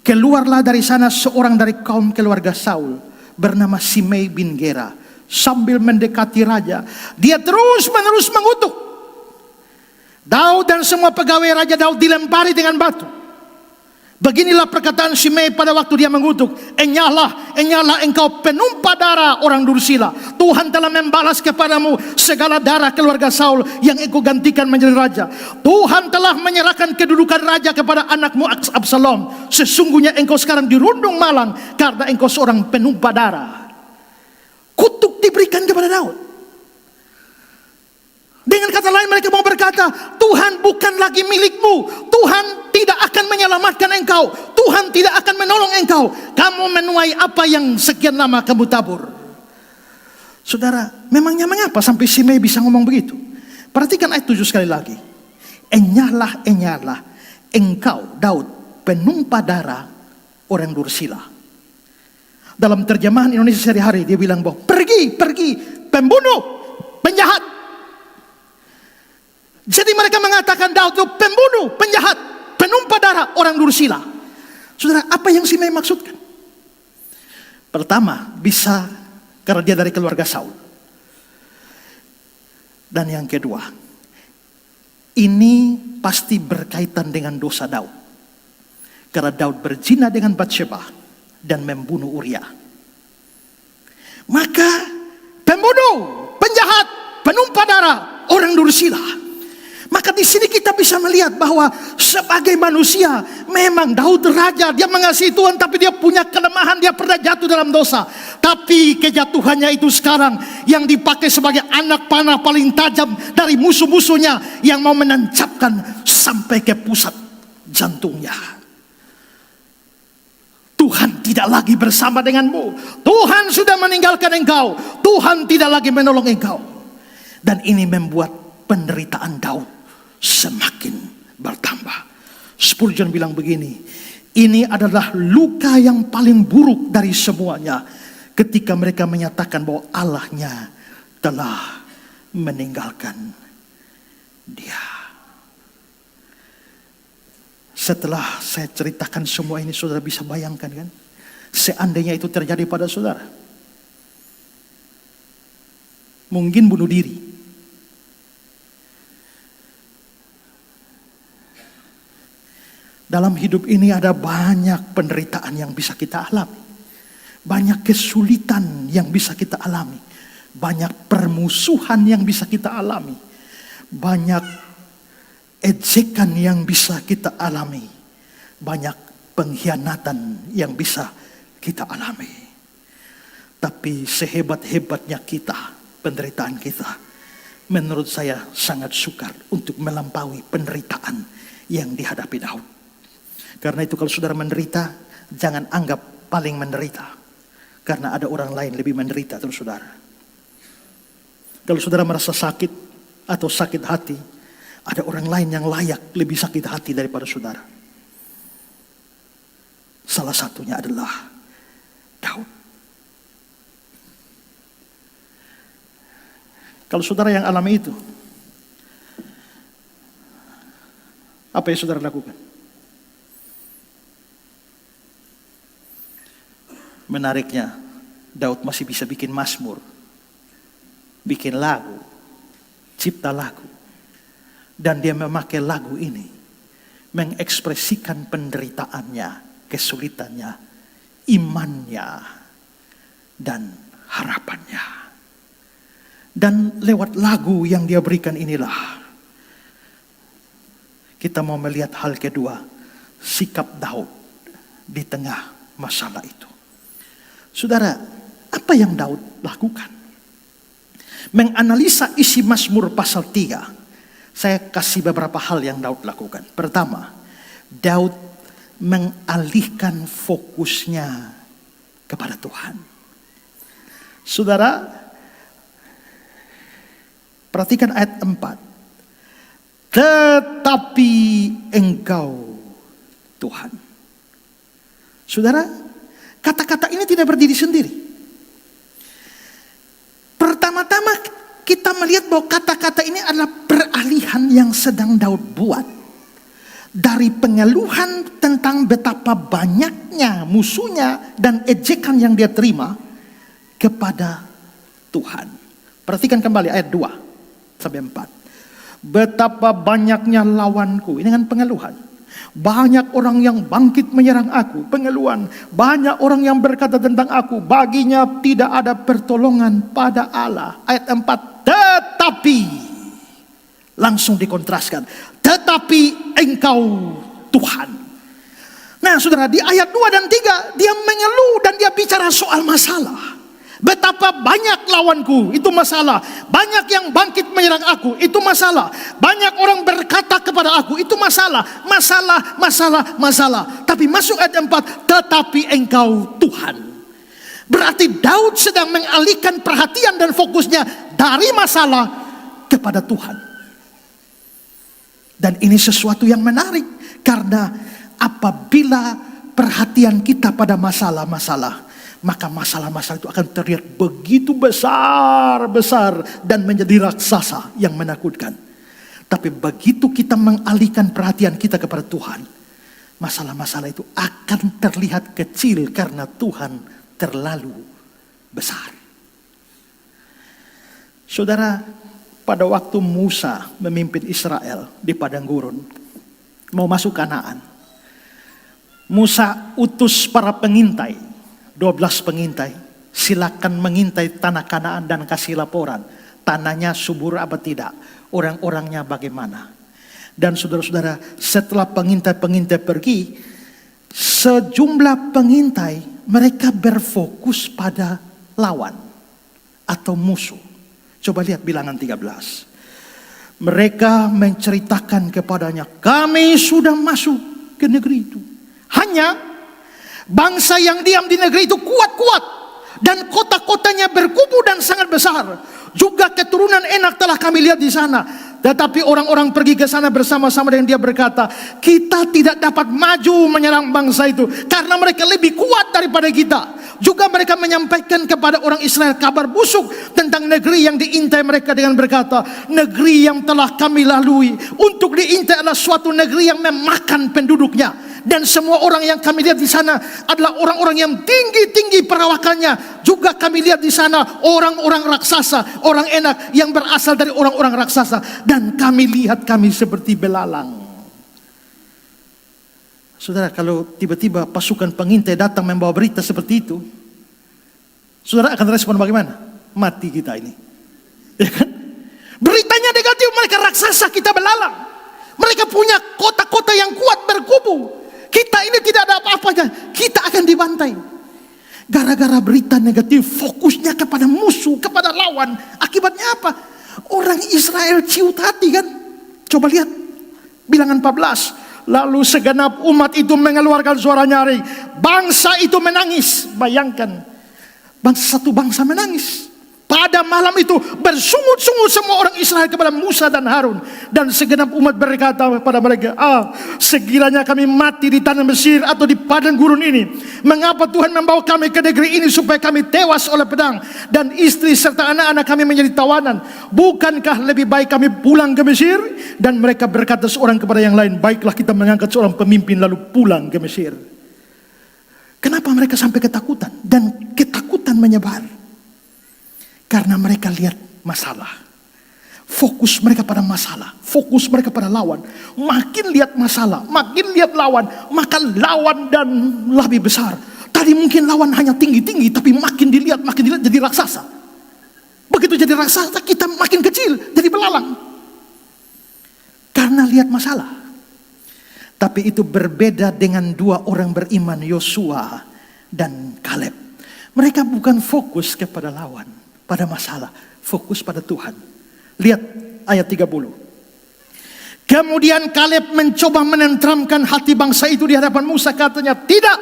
keluarlah dari sana seorang dari kaum keluarga Saul bernama Simei bin Gera. Sambil mendekati raja, dia terus-menerus mengutuk. Daud dan semua pegawai Raja Daud dilempari dengan batu. Beginilah perkataan Simei pada waktu dia mengutuk. Enyahlah, enyahlah engkau penumpah darah orang dursila. Tuhan telah membalas kepadamu segala darah keluarga Saul yang engkau gantikan menjadi raja. Tuhan telah menyerahkan kedudukan raja kepada anakmu Absalom. Sesungguhnya engkau sekarang dirundung malang karena engkau seorang penumpah darah. Kutuk diberikan kepada Daud. Dengan kata lain mereka mau berkata, Tuhan bukan lagi milikmu. Tuhan tidak akan menyelamatkan engkau. Tuhan tidak akan menolong engkau. Kamu menuai apa yang sekian lama kamu tabur. Saudara, memangnya mengapa sampai Simei bisa ngomong begitu? Perhatikan ayat 7 sekali lagi. Enyahlah, enyahlah engkau Daud penumpah darah orang dursila. Dalam terjemahan Indonesia sehari-hari dia bilang bahwa pergi, pergi, pembunuh, penjahat. Jadi mereka mengatakan Daud itu pembunuh, penjahat, penumpah darah orang dursila. Saudara, apa yang Simei maksudkan? Pertama, bisa karena dia dari keluarga Saul. Dan yang kedua, ini pasti berkaitan dengan dosa Daud. Karena Daud berzina dengan Batsheba dan membunuh Uria. Maka pembunuh, penjahat, penumpah darah orang dursila. Maka di sini kita bisa melihat bahwa sebagai manusia memang Daud raja, dia mengasihi Tuhan, tapi dia punya kelemahan, dia pernah jatuh dalam dosa. Tapi kejatuhannya itu sekarang yang dipakai sebagai anak panah paling tajam dari musuh-musuhnya yang mau menancapkan sampai ke pusat jantungnya. Tuhan tidak lagi bersama denganmu. Tuhan sudah meninggalkan engkau. Tuhan tidak lagi menolong engkau. Dan ini membuat penderitaan Daud semakin bertambah. Spurgeon bilang begini, ini adalah luka yang paling buruk dari semuanya ketika mereka menyatakan bahwa Allahnya telah meninggalkan dia. Setelah saya ceritakan semua ini, saudara bisa bayangkan kan? Seandainya itu terjadi pada saudara, mungkin bunuh diri. Dalam hidup ini ada banyak penderitaan yang bisa kita alami. Banyak kesulitan yang bisa kita alami. Banyak permusuhan yang bisa kita alami. Banyak ejekan yang bisa kita alami. Banyak pengkhianatan yang bisa kita alami. Tapi sehebat-hebatnya kita, penderitaan kita, menurut saya sangat sukar untuk melampaui penderitaan yang dihadapi Daud. Karena itu kalau saudara menderita, jangan anggap paling menderita. Karena ada orang lain lebih menderita terus saudara. Kalau saudara merasa sakit atau sakit hati, ada orang lain yang layak lebih sakit hati daripada saudara. Salah satunya adalah Daud. Kalau saudara yang alami itu, apa yang saudara lakukan? Menariknya, Daud masih bisa bikin mazmur, bikin lagu, cipta lagu. Dan dia memakai lagu ini mengekspresikan penderitaannya, kesulitannya, imannya, dan harapannya. Dan lewat lagu yang dia berikan inilah kita mau melihat hal kedua, sikap Daud di tengah masalah itu. Saudara, apa yang Daud lakukan? Menganalisa isi Mazmur pasal 3. Saya kasih beberapa hal yang Daud lakukan. Pertama, Daud mengalihkan fokusnya kepada Tuhan. Saudara, perhatikan ayat 4. Tetapi engkau Tuhan. Saudara, kata-kata ini tidak berdiri sendiri. Pertama-tama kita melihat bahwa kata-kata ini adalah peralihan yang sedang Daud buat. Dari pengeluhan tentang betapa banyaknya musuhnya dan ejekan yang dia terima kepada Tuhan. Perhatikan kembali ayat 2 sampai 4. Betapa banyaknya lawanku. Ini kan pengeluhan. Banyak orang yang bangkit menyerang aku. Pengeluhan. Banyak orang yang berkata tentang aku. Baginya tidak ada pertolongan pada Allah. Ayat 4. Tetapi. Langsung dikontraskan. Tetapi engkau Tuhan. Nah saudara, di ayat 2 dan 3. Dia mengeluh dan dia bicara soal masalah. Betapa banyak lawanku, itu masalah. Banyak yang bangkit menyerang aku, itu masalah. Banyak orang berkata kepada aku, itu masalah. Masalah. Tapi masuk ayat 4, tetapi engkau Tuhan. Berarti Daud sedang mengalihkan perhatian dan fokusnya dari masalah kepada Tuhan. Dan ini sesuatu yang menarik. Karena apabila perhatian kita pada masalah-masalah, maka masalah-masalah itu akan terlihat begitu besar dan menjadi raksasa yang menakutkan. Tapi begitu kita mengalihkan perhatian kita kepada Tuhan, masalah-masalah itu akan terlihat kecil karena Tuhan terlalu besar. Saudara, pada waktu Musa memimpin Israel di padang gurun, mau masuk Kanaan, Musa utus para pengintai, 12 pengintai, silakan mengintai tanah Kanaan dan kasih laporan. Tanahnya subur apa tidak, orang-orangnya bagaimana. Dan saudara-saudara, setelah pengintai-pengintai pergi, sejumlah pengintai mereka berfokus pada lawan atau musuh. Coba lihat bilangan 13. Mereka menceritakan kepadanya, kami sudah masuk ke negeri itu. Hanya bangsa yang diam di negeri itu kuat-kuat. Dan kota-kotanya berkubu dan sangat besar. Juga keturunan enak telah kami lihat di sana. Tetapi orang-orang pergi ke sana bersama-sama dengan dia berkata, kita tidak dapat maju menyerang bangsa itu. Karena mereka lebih kuat daripada kita. Juga mereka menyampaikan kepada orang Israel kabar busuk tentang negeri yang diintai mereka dengan berkata, negeri yang telah kami lalui untuk diintai adalah suatu negeri yang memakan penduduknya. Dan semua orang yang kami lihat di sana adalah orang-orang yang tinggi-tinggi perawakannya. Juga kami lihat di sana orang-orang raksasa, orang enak yang berasal dari orang-orang raksasa. Dan kami lihat kami seperti belalang. Saudara, kalau tiba-tiba pasukan pengintai datang membawa berita seperti itu, saudara akan respon bagaimana? Mati kita ini, ya kan? Beritanya negatif, mereka raksasa, kita belalang. Mereka punya kota-kota yang kuat berkubu. Kita ini tidak ada apa-apanya, kita akan dibantai. Gara-gara berita negatif, fokusnya kepada musuh, kepada lawan. Akibatnya apa? Orang Israel ciut hati kan? Coba lihat bilangan 14. Lalu segenap umat itu mengeluarkan suara nyaring. Bangsa itu menangis. Bayangkan, satu bangsa menangis. Pada malam itu bersungut-sungut semua orang Israel kepada Musa dan Harun. Dan segenap umat berkata kepada mereka, sekiranya kami mati di tanah Mesir atau di padang gurun ini, mengapa Tuhan membawa kami ke negeri ini supaya kami tewas oleh pedang dan istri serta anak-anak kami menjadi tawanan? Bukankah lebih baik kami pulang ke Mesir? Dan mereka berkata seorang kepada yang lain, baiklah kita mengangkat seorang pemimpin lalu pulang ke Mesir. Kenapa mereka sampai ketakutan? Dan ketakutan menyebar karena mereka lihat masalah. Fokus mereka pada masalah, fokus mereka pada lawan. Makin lihat masalah, makin lihat lawan, maka lawan dan lebih besar. Tadi mungkin lawan hanya tinggi-tinggi, tapi makin dilihat jadi raksasa. Begitu jadi raksasa, kita makin kecil, jadi belalang. Karena lihat masalah. Tapi itu berbeda dengan dua orang beriman, Yosua dan Kaleb. Mereka bukan fokus kepada lawan, pada masalah, fokus pada Tuhan. Lihat ayat 30. Kemudian Kaleb mencoba menenteramkan hati bangsa itu di hadapan Musa. Katanya, tidak,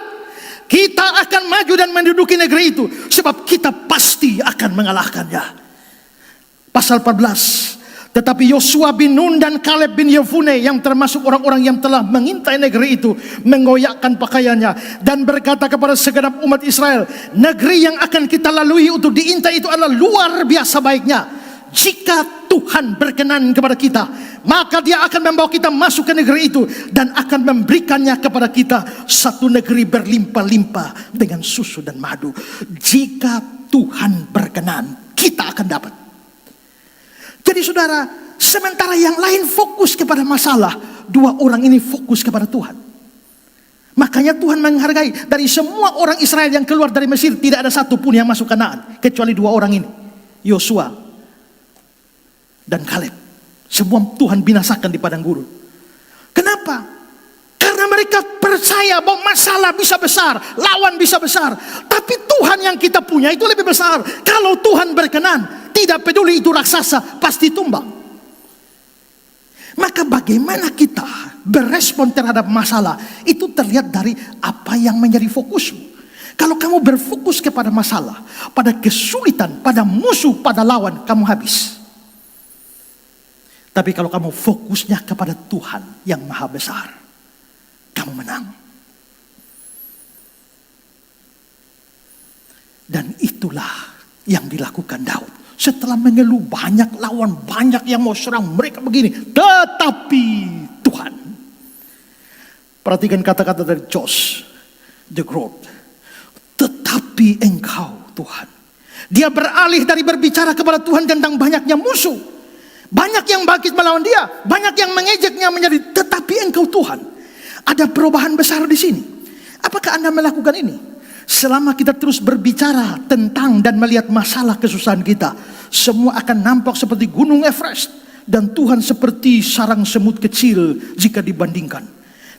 kita akan maju dan menduduki negeri itu, sebab kita pasti akan mengalahkannya. Pasal 14. Tetapi Yosua bin Nun dan Kaleb bin Yefune, yang termasuk orang-orang yang telah mengintai negeri itu, mengoyakkan pakaiannya dan berkata kepada segenap umat Israel, negeri yang akan kita lalui untuk diintai itu adalah luar biasa baiknya. Jika Tuhan berkenan kepada kita, maka Dia akan membawa kita masuk ke negeri itu dan akan memberikannya kepada kita, satu negeri berlimpah-limpah dengan susu dan madu. Jika Tuhan berkenan, kita akan dapat. Jadi saudara, sementara yang lain fokus kepada masalah, dua orang ini fokus kepada Tuhan. Makanya Tuhan menghargai, dari semua orang Israel yang keluar dari Mesir, tidak ada satu pun yang masuk Kanaan, kecuali dua orang ini, Yosua dan Kaleb. Semua Tuhan binasakan di padang gurun. Kenapa? Karena mereka percaya bahwa masalah bisa besar, lawan bisa besar, tapi Tuhan yang kita punya itu lebih besar. Kalau Tuhan berkenan, tidak peduli itu raksasa, pasti tumbang. Maka bagaimana kita berespon terhadap masalah, itu terlihat dari apa yang menjadi fokusmu. Kalau kamu berfokus kepada masalah, pada kesulitan, pada musuh, pada lawan, kamu habis. Tapi kalau kamu fokusnya kepada Tuhan yang maha besar, kamu menang. Dan itulah yang dilakukan Daud. Setelah mengeluh banyak lawan, banyak yang mau serang mereka begini, tetapi Tuhan. Perhatikan kata-kata dari Josh the Groat. Tetapi Engkau Tuhan. Dia beralih dari berbicara kepada Tuhan tentang banyaknya musuh, banyak yang bangkit melawan dia, banyak yang mengejeknya, menjadi tetapi Engkau Tuhan. Ada perubahan besar di sini. Apakah Anda melakukan ini? Selama kita terus berbicara tentang dan melihat masalah kesusahan kita, semua akan nampak seperti gunung Everest, dan Tuhan seperti sarang semut kecil jika dibandingkan.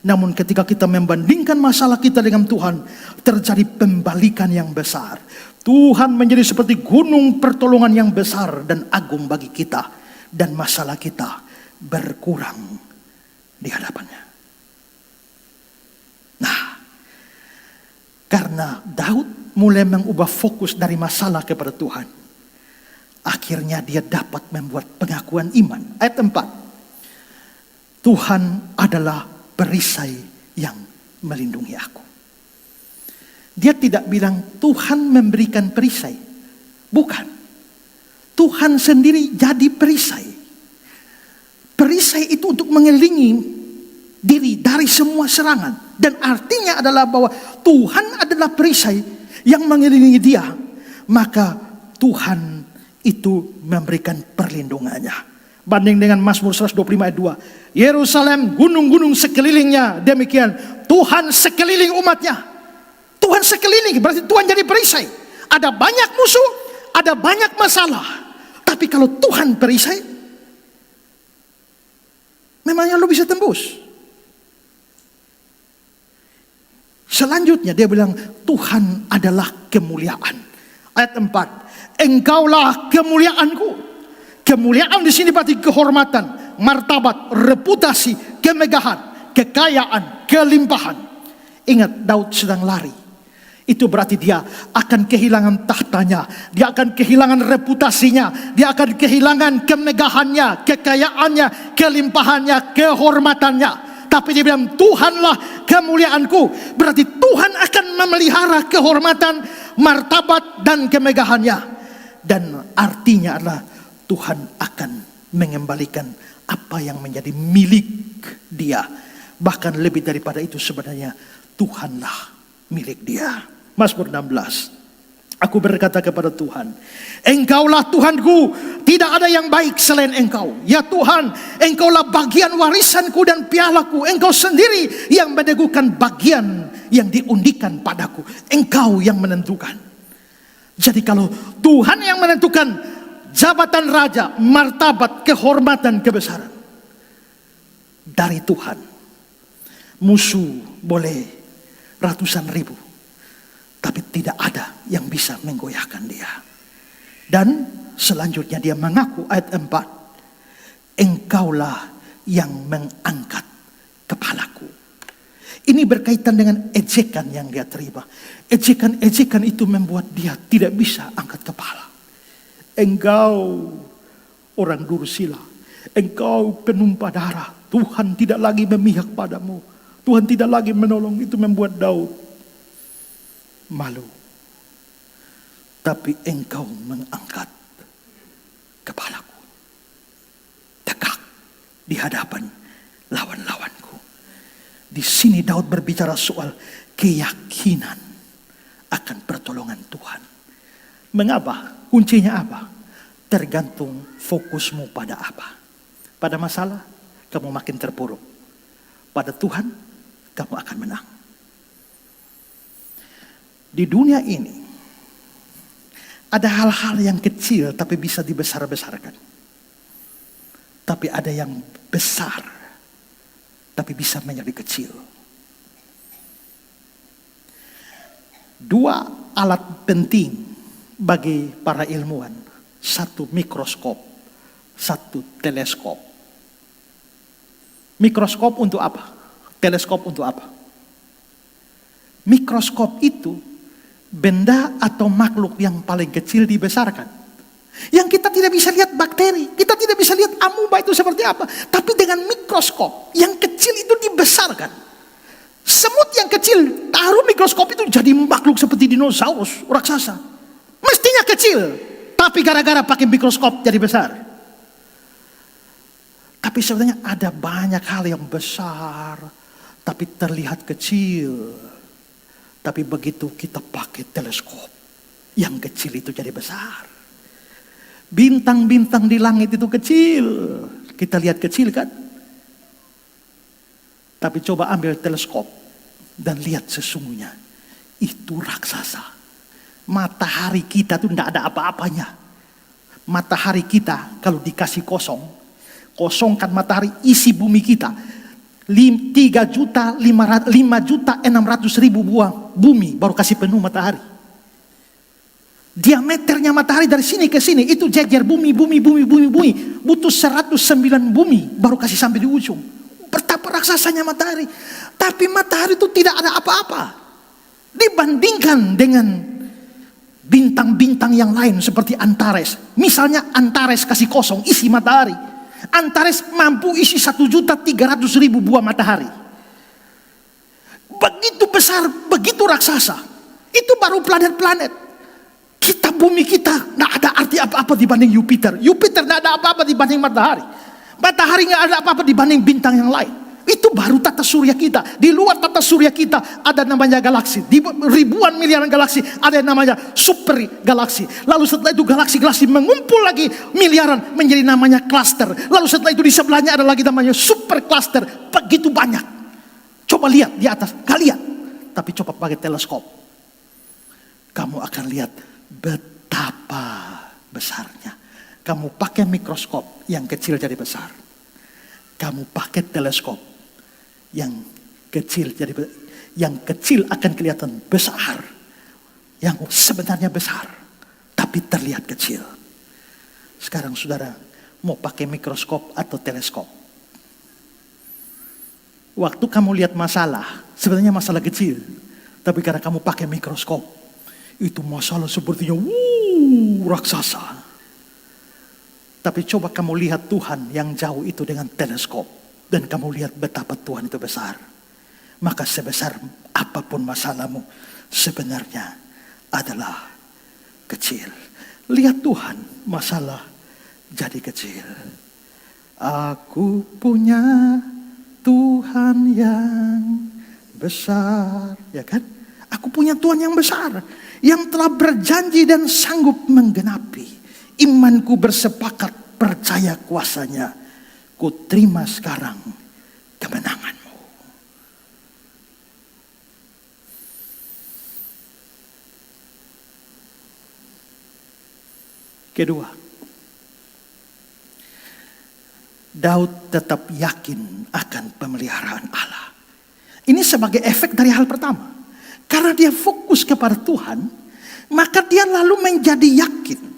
Namun ketika kita membandingkan masalah kita dengan Tuhan, terjadi pembalikan yang besar. Tuhan menjadi seperti gunung pertolongan yang besar dan agung bagi kita, dan masalah kita berkurang di hadapannya. Nah, karena Daud mulai mengubah fokus dari masalah kepada Tuhan, akhirnya dia dapat membuat pengakuan iman. Ayat 4. Tuhan adalah perisai yang melindungi aku. Dia tidak bilang Tuhan memberikan perisai. Bukan. Tuhan sendiri jadi perisai. Perisai itu untuk mengelilingi diri dari semua serangan. Dan artinya adalah bahwa Tuhan adalah perisai yang mengelilingi dia. Maka Tuhan itu memberikan perlindungannya. Banding dengan Mazmur 125 ayat 2. Yerusalem, gunung-gunung sekelilingnya. Demikian Tuhan sekeliling umatnya. Tuhan sekeliling, berarti Tuhan jadi perisai. Ada banyak musuh, ada banyak masalah. Tapi kalau Tuhan perisai, memangnya lo bisa tembus. Selanjutnya dia bilang Tuhan adalah kemuliaan. Ayat 4. Engkaulah kemuliaanku. Kemuliaan di sini berarti kehormatan, martabat, reputasi, kemegahan, kekayaan, kelimpahan. Ingat, Daud sedang lari. Itu berarti dia akan kehilangan tahtanya, dia akan kehilangan reputasinya, dia akan kehilangan kemegahannya, kekayaannya, kelimpahannya, kehormatannya. Tapi dia bilang Tuhanlah kemuliaanku. Berarti Tuhan akan memelihara kehormatan, martabat dan kemegahannya. Dan artinya adalah Tuhan akan mengembalikan apa yang menjadi milik dia. Bahkan lebih daripada itu, sebenarnya Tuhanlah milik dia. Mazmur 16. Aku berkata kepada Tuhan, Engkaulah Tuhanku, tidak ada yang baik selain Engkau. Ya Tuhan, Engkaulah bagian warisanku dan pialaku. Engkau sendiri yang meneguhkan bagian yang diundikan padaku. Engkau yang menentukan. Jadi kalau Tuhan yang menentukan jabatan raja, martabat, kehormatan, kebesaran, dari Tuhan, musuh boleh ratusan ribu, tapi tidak ada yang bisa menggoyahkan dia. Dan selanjutnya dia mengaku ayat 4. Engkaulah yang mengangkat kepalaku. Ini berkaitan dengan ejekan yang dia terima. Ejekan-ejekan itu membuat dia tidak bisa angkat kepala. Engkau orang Dursila, engkau penumpah darah, Tuhan tidak lagi memihak padamu, Tuhan tidak lagi menolong. Itu membuat Daud malu. Tapi engkau mengangkat kepalaku, tegak di hadapan lawan-lawanku. Di sini Daud berbicara soal keyakinan akan pertolongan Tuhan. Mengapa? Kuncinya apa? Tergantung fokusmu pada apa. Pada masalah, kamu makin terpuruk. Pada Tuhan, kamu akan menang. Di dunia ini, ada hal-hal yang kecil tapi bisa dibesar-besarkan. Tapi ada yang besar tapi bisa menjadi kecil. Dua alat penting bagi para ilmuwan. Satu mikroskop, satu teleskop. Mikroskop untuk apa? Teleskop untuk apa? Mikroskop itu benda atau makhluk yang paling kecil dibesarkan. Yang kita tidak bisa lihat bakteri, kita tidak bisa lihat amuba itu seperti apa. Tapi dengan mikroskop, yang kecil itu dibesarkan. Semut yang kecil, taruh mikroskop itu jadi makhluk seperti dinosaurus, raksasa. Mestinya kecil, tapi gara-gara pakai mikroskop jadi besar. Tapi sebenarnya ada banyak hal yang besar, tapi terlihat kecil. Tapi begitu kita pakai teleskop, yang kecil itu jadi besar. Bintang-bintang di langit itu kecil. Kita lihat kecil kan? Tapi coba ambil teleskop dan lihat sesungguhnya. Itu raksasa. Matahari kita tuh tidak ada apa-apanya. Matahari kita kalau dikasih kosong, kosongkan matahari, isi bumi kita. 5.600.000 buah bumi baru kasih penuh matahari. Diameternya matahari dari sini ke sini itu jejer bumi. Butuh 109 bumi baru kasih sampai di ujung. Betapa raksasanya matahari. Tapi matahari itu tidak ada apa-apa dibandingkan dengan bintang-bintang yang lain seperti Antares. Misalnya Antares kasih kosong isi matahari. Antares mampu isi 1.300.000 buah matahari. Begitu besar, begitu raksasa. Itu baru planet-planet. Kita bumi kita tidak ada arti apa-apa dibanding Jupiter. Jupiter tidak ada apa-apa dibanding matahari. Matahari tidak ada apa-apa dibanding bintang yang lain. Itu baru tata surya kita. Di luar tata surya kita ada namanya galaksi. Di ribuan miliaran galaksi ada yang namanya super galaksi. Lalu setelah itu galaksi-galaksi mengumpul lagi miliaran menjadi namanya cluster. Lalu setelah itu di sebelahnya ada lagi namanya super cluster. Begitu banyak. Coba lihat di atas. Gak lihat. Tapi coba pakai teleskop. Kamu akan lihat betapa besarnya. Kamu pakai mikroskop yang kecil jadi besar. Kamu pakai teleskop yang kecil jadi besar. Yang kecil akan kelihatan besar. Yang sebenarnya besar tapi terlihat kecil. Sekarang saudara mau pakai mikroskop atau teleskop? Waktu kamu lihat masalah, sebenarnya masalah kecil. Tapi karena kamu pakai mikroskop, itu masalah sepertinya raksasa. Tapi coba kamu lihat Tuhan yang jauh itu dengan teleskop. Dan kamu lihat betapa Tuhan itu besar. Maka sebesar apapun masalahmu, sebenarnya adalah kecil. Lihat Tuhan, masalah jadi kecil. Aku punya Tuhan yang besar. Ya kan? Aku punya Tuhan yang besar. Yang telah berjanji dan sanggup menggenapi. Imanku bersepakat percaya kuasanya. Ku terima sekarang kemenanganmu. Kedua, Daud tetap yakin akan pemeliharaan Allah. Ini sebagai efek dari hal pertama. Karena dia fokus kepada Tuhan, maka dia lalu menjadi yakin.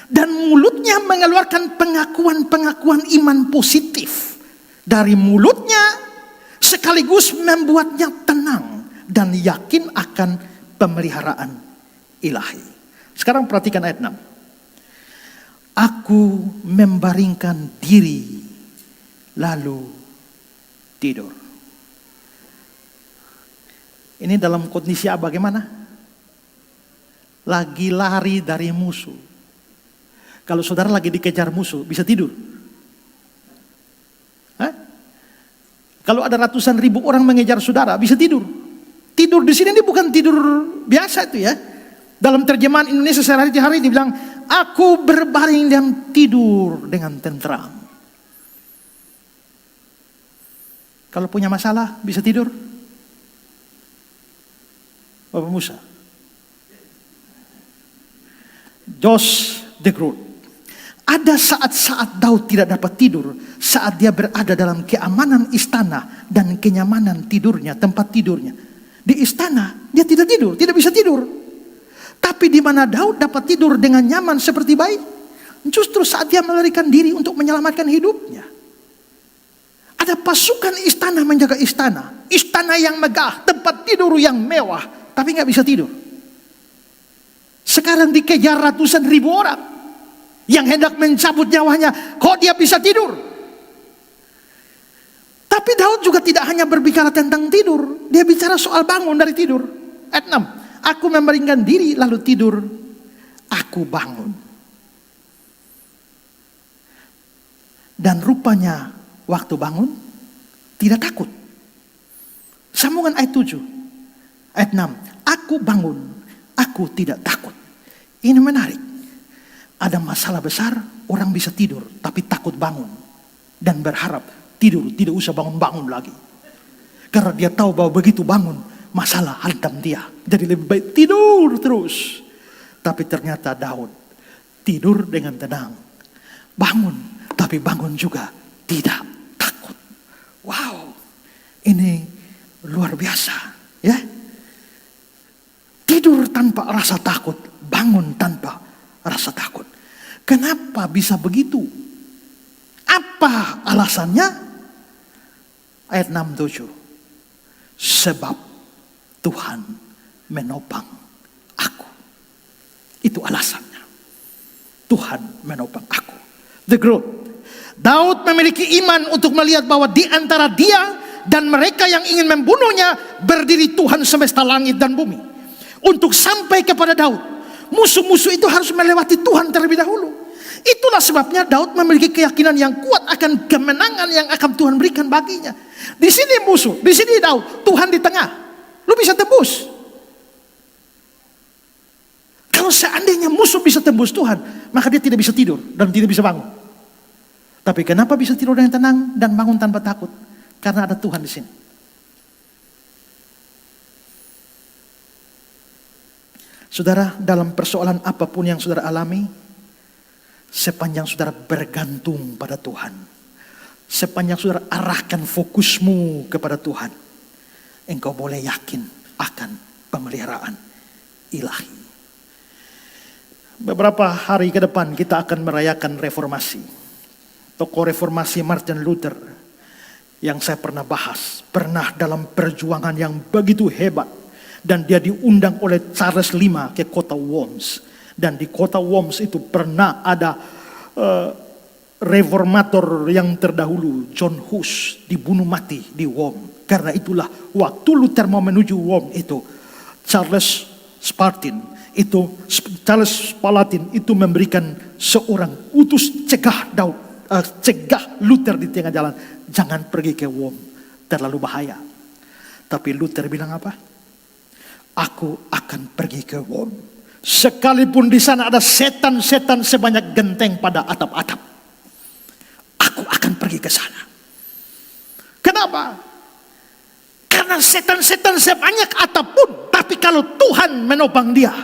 Dan mulutnya mengeluarkan pengakuan-pengakuan iman positif dari mulutnya, sekaligus membuatnya tenang dan yakin akan pemeliharaan ilahi. Sekarang perhatikan ayat 6. Aku membaringkan diri lalu tidur. Ini dalam kondisi bagaimana? Lagi lari dari musuh. Kalau saudara lagi dikejar musuh, bisa tidur? Hah? Kalau ada ratusan ribu orang mengejar saudara, bisa tidur? Tidur di sini ini bukan tidur biasa itu ya. Dalam terjemahan Indonesia sehari-hari dibilang, aku berbaring dan tidur dengan tentram. Kalau punya masalah, bisa tidur? Bapak Musa. Josh de Groot. Ada saat-saat Daud tidak dapat tidur saat dia berada dalam keamanan istana dan kenyamanan tidurnya, tempat tidurnya. Di istana dia tidak tidur, tidak bisa tidur. Tapi di mana Daud dapat tidur dengan nyaman seperti bayi? Justru saat dia melarikan diri untuk menyelamatkan hidupnya. Ada pasukan istana menjaga istana. Istana yang megah, tempat tidur yang mewah. Tapi nggak bisa tidur. Sekarang dikejar ratusan ribu orang yang hendak mencabut nyawanya. Kok dia bisa tidur? Tapi Daud juga tidak hanya berbicara tentang tidur. Dia bicara soal bangun dari tidur. Ayat 6. Aku membaringkan diri lalu tidur. Aku bangun. Dan rupanya waktu bangun tidak takut. Sambungan ayat 7. Ayat 6. Aku bangun, aku tidak takut. Ini menarik. Ada masalah besar, orang bisa tidur, tapi takut bangun. Dan berharap tidur, tidak usah bangun-bangun lagi. Karena dia tahu bahwa begitu bangun, masalah hantam dia. Jadi lebih baik tidur terus. Tapi ternyata Daud tidur dengan tenang. Bangun, tapi bangun juga tidak takut. Wow, ini luar biasa. Ya. Tidur tanpa rasa takut, bangun tanpa rasa takut. Kenapa bisa begitu? Apa alasannya? Ayat 6-7. Sebab Tuhan menopang aku. Itu alasannya. Tuhan menopang aku. The growth. Daud memiliki iman untuk melihat bahwa di antara dia dan mereka yang ingin membunuhnya berdiri Tuhan semesta langit dan bumi. Untuk sampai kepada Daud, musuh-musuh itu harus melewati Tuhan terlebih dahulu. Itulah sebabnya Daud memiliki keyakinan yang kuat akan kemenangan yang akan Tuhan berikan baginya. Di sini musuh, di sini Daud, Tuhan di tengah. Lu bisa tembus. Kalau seandainya musuh bisa tembus Tuhan, maka dia tidak bisa tidur dan tidak bisa bangun. Tapi kenapa bisa tidur dengan tenang dan bangun tanpa takut? Karena ada Tuhan di sini. Saudara, dalam persoalan apapun yang saudara alami, sepanjang saudara bergantung pada Tuhan, sepanjang saudara arahkan fokusmu kepada Tuhan, engkau boleh yakin akan pemeliharaan ilahi. Beberapa hari ke depan kita akan merayakan reformasi. Tokoh reformasi Martin Luther yang saya pernah bahas, pernah dalam perjuangan yang begitu hebat. Dan dia diundang oleh Charles V ke kota Worms. Dan di kota Worms itu pernah ada reformator yang terdahulu, John Hus, dibunuh mati di Worms. Karena itulah waktu Luther mau menuju Worms itu, Charles Spalatin itu memberikan seorang utus cegah Luther di tengah jalan. Jangan pergi ke Worms, terlalu bahaya. Tapi Luther bilang apa? Aku akan pergi ke Worms. Sekalipun di sana ada setan-setan sebanyak genteng pada atap-atap. Aku akan pergi ke sana. Kenapa? Karena setan-setan sebanyak atap pun, tapi kalau Tuhan menopang dia,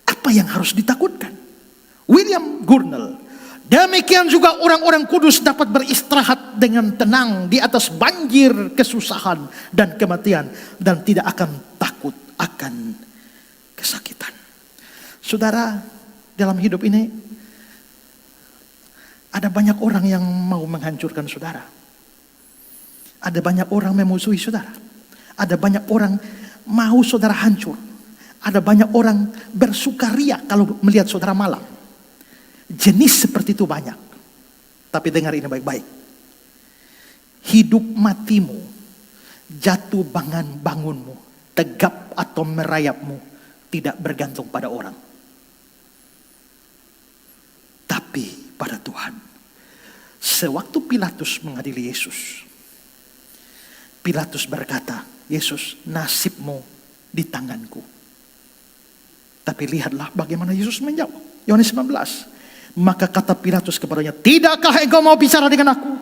apa yang harus ditakutkan? William Gurnall. Demikian juga orang-orang kudus dapat beristirahat dengan tenang di atas banjir kesusahan dan kematian dan tidak akan takut akan kesakitan. Saudara, dalam hidup ini Ada banyak orang yang mau menghancurkan saudara. Ada banyak orang memusuhi saudara. Ada banyak orang mau saudara hancur. Ada banyak orang bersukaria kalau melihat saudara malang. Jenis seperti itu banyak. Tapi dengar ini baik-baik. Hidup matimu, jatuh bangunmu, tegap atau merayapmu tidak bergantung pada orang, tapi pada Tuhan. Sewaktu Pilatus mengadili Yesus, Pilatus berkata, Yesus, nasibmu di tanganku. Tapi lihatlah bagaimana Yesus menjawab. Yohanes 19. Maka kata Pilatus kepadanya, tidakkah engkau mau bicara dengan aku?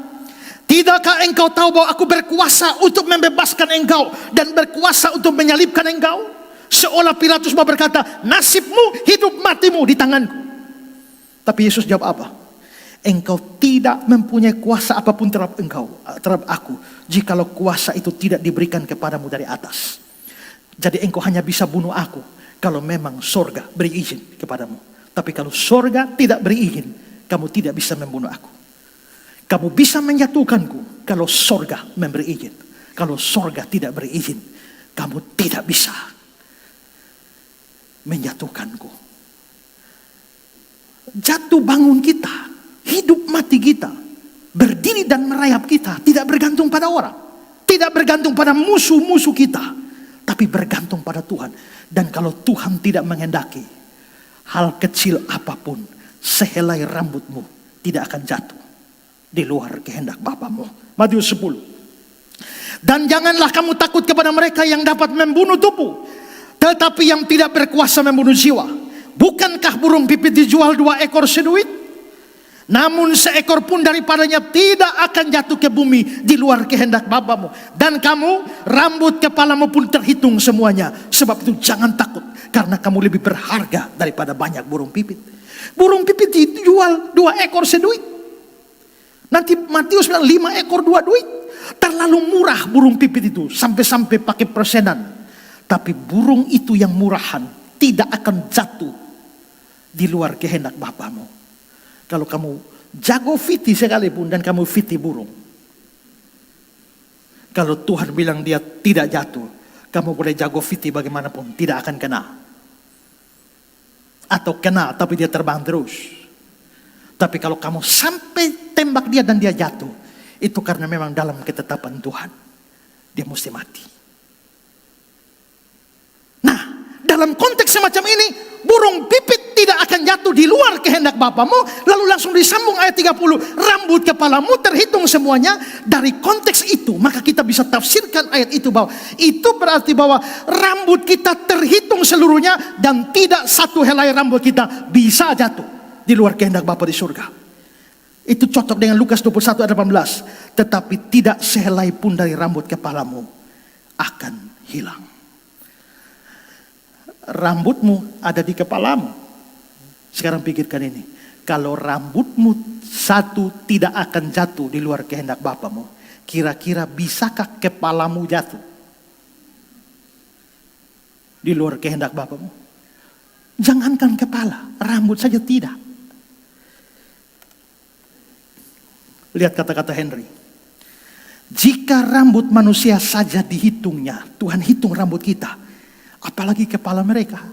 Tidakkah engkau tahu bahwa aku berkuasa untuk membebaskan engkau dan berkuasa untuk menyalibkan engkau? Seolah Pilatus mau berkata, nasibmu, hidup matimu di tanganku. Tapi Yesus jawab apa? Engkau tidak mempunyai kuasa apapun terhadap aku, jikalau kuasa itu tidak diberikan kepadamu dari atas. Jadi engkau hanya bisa bunuh aku kalau memang sorga beri izin kepadamu. Tapi kalau sorga tidak beri izin, kamu tidak bisa membunuh aku. Kamu bisa menjatuhkanku kalau sorga memberi izin. Kalau sorga tidak beri izin, kamu tidak bisa menjatuhkanku. Jatuh bangun kita, hidup mati kita, berdiri dan merayap kita tidak bergantung pada orang. Tidak bergantung pada musuh-musuh kita. Tapi bergantung pada Tuhan. Dan kalau Tuhan tidak menghendaki, hal kecil apapun, sehelai rambutmu tidak akan jatuh di luar kehendak Bapamu. Matius 10. Dan janganlah kamu takut kepada mereka yang dapat membunuh tubuh, tetapi yang tidak berkuasa membunuh jiwa. Bukankah burung pipit dijual 2 ekor seduit? Namun seekor pun daripadanya tidak akan jatuh ke bumi di luar kehendak Bapamu. Dan kamu, rambut kepalamu pun terhitung semuanya. Sebab itu jangan takut, karena kamu lebih berharga daripada banyak burung pipit. Burung pipit dijual 2 ekor seduit. Nanti Matius bilang 5 ekor 2 duit. Terlalu murah burung pipit itu, sampai-sampai pakai persenan. Tapi burung itu yang murahan tidak akan jatuh di luar kehendak Bapamu. Kalau kamu jago fiti sekalipun dan kamu fiti burung, kalau Tuhan bilang dia tidak jatuh, kamu boleh jago fiti bagaimanapun, tidak akan kena. Atau kena tapi dia terbang terus. Tapi kalau kamu sampai tembak dia dan dia jatuh, itu karena memang dalam ketetapan Tuhan, dia mesti mati. Nah, dalam konteks semacam ini, burung pipit tidak akan jatuh di luar kehendak Bapamu. Lalu langsung disambung ayat 30, rambut kepalamu terhitung semuanya. Dari konteks itu, maka kita bisa tafsirkan ayat itu bahwa itu berarti bahwa rambut kita terhitung seluruhnya, dan tidak satu helai rambut kita bisa jatuh di luar kehendak Bapa di surga. Itu cocok dengan Lukas 21 ayat 18. Tetapi tidak sehelai pun dari rambut kepalamu akan hilang. Rambutmu ada di kepalamu. Sekarang pikirkan ini. Kalau rambutmu satu tidak akan jatuh di luar kehendak Bapamu, kira-kira bisakah kepalamu jatuh di luar kehendak Bapamu? Jangankan kepala, rambut saja tidak. Lihat kata-kata Henry. Jika rambut manusia saja dihitungnya, Tuhan hitung rambut kita, apalagi kepala mereka.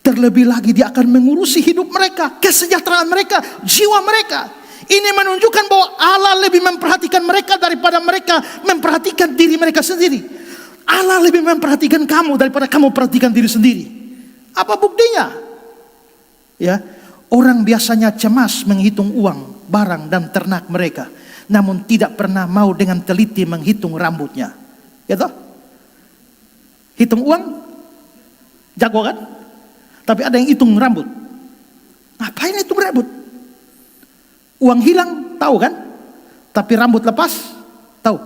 Terlebih lagi dia akan mengurusi hidup mereka, kesejahteraan mereka, jiwa mereka. Ini menunjukkan bahwa Allah lebih memperhatikan mereka daripada mereka memperhatikan diri mereka sendiri. Allah lebih memperhatikan kamu daripada kamu perhatikan diri sendiri. Apa buktinya? Ya, orang biasanya cemas menghitung uang, barang dan ternak mereka, namun tidak pernah mau dengan teliti menghitung rambutnya. Ya toh? Hitung uang, jago kan? Tapi ada yang hitung rambut. Ngapain hitung rambut? Uang hilang, tahu kan? Tapi rambut lepas, tahu?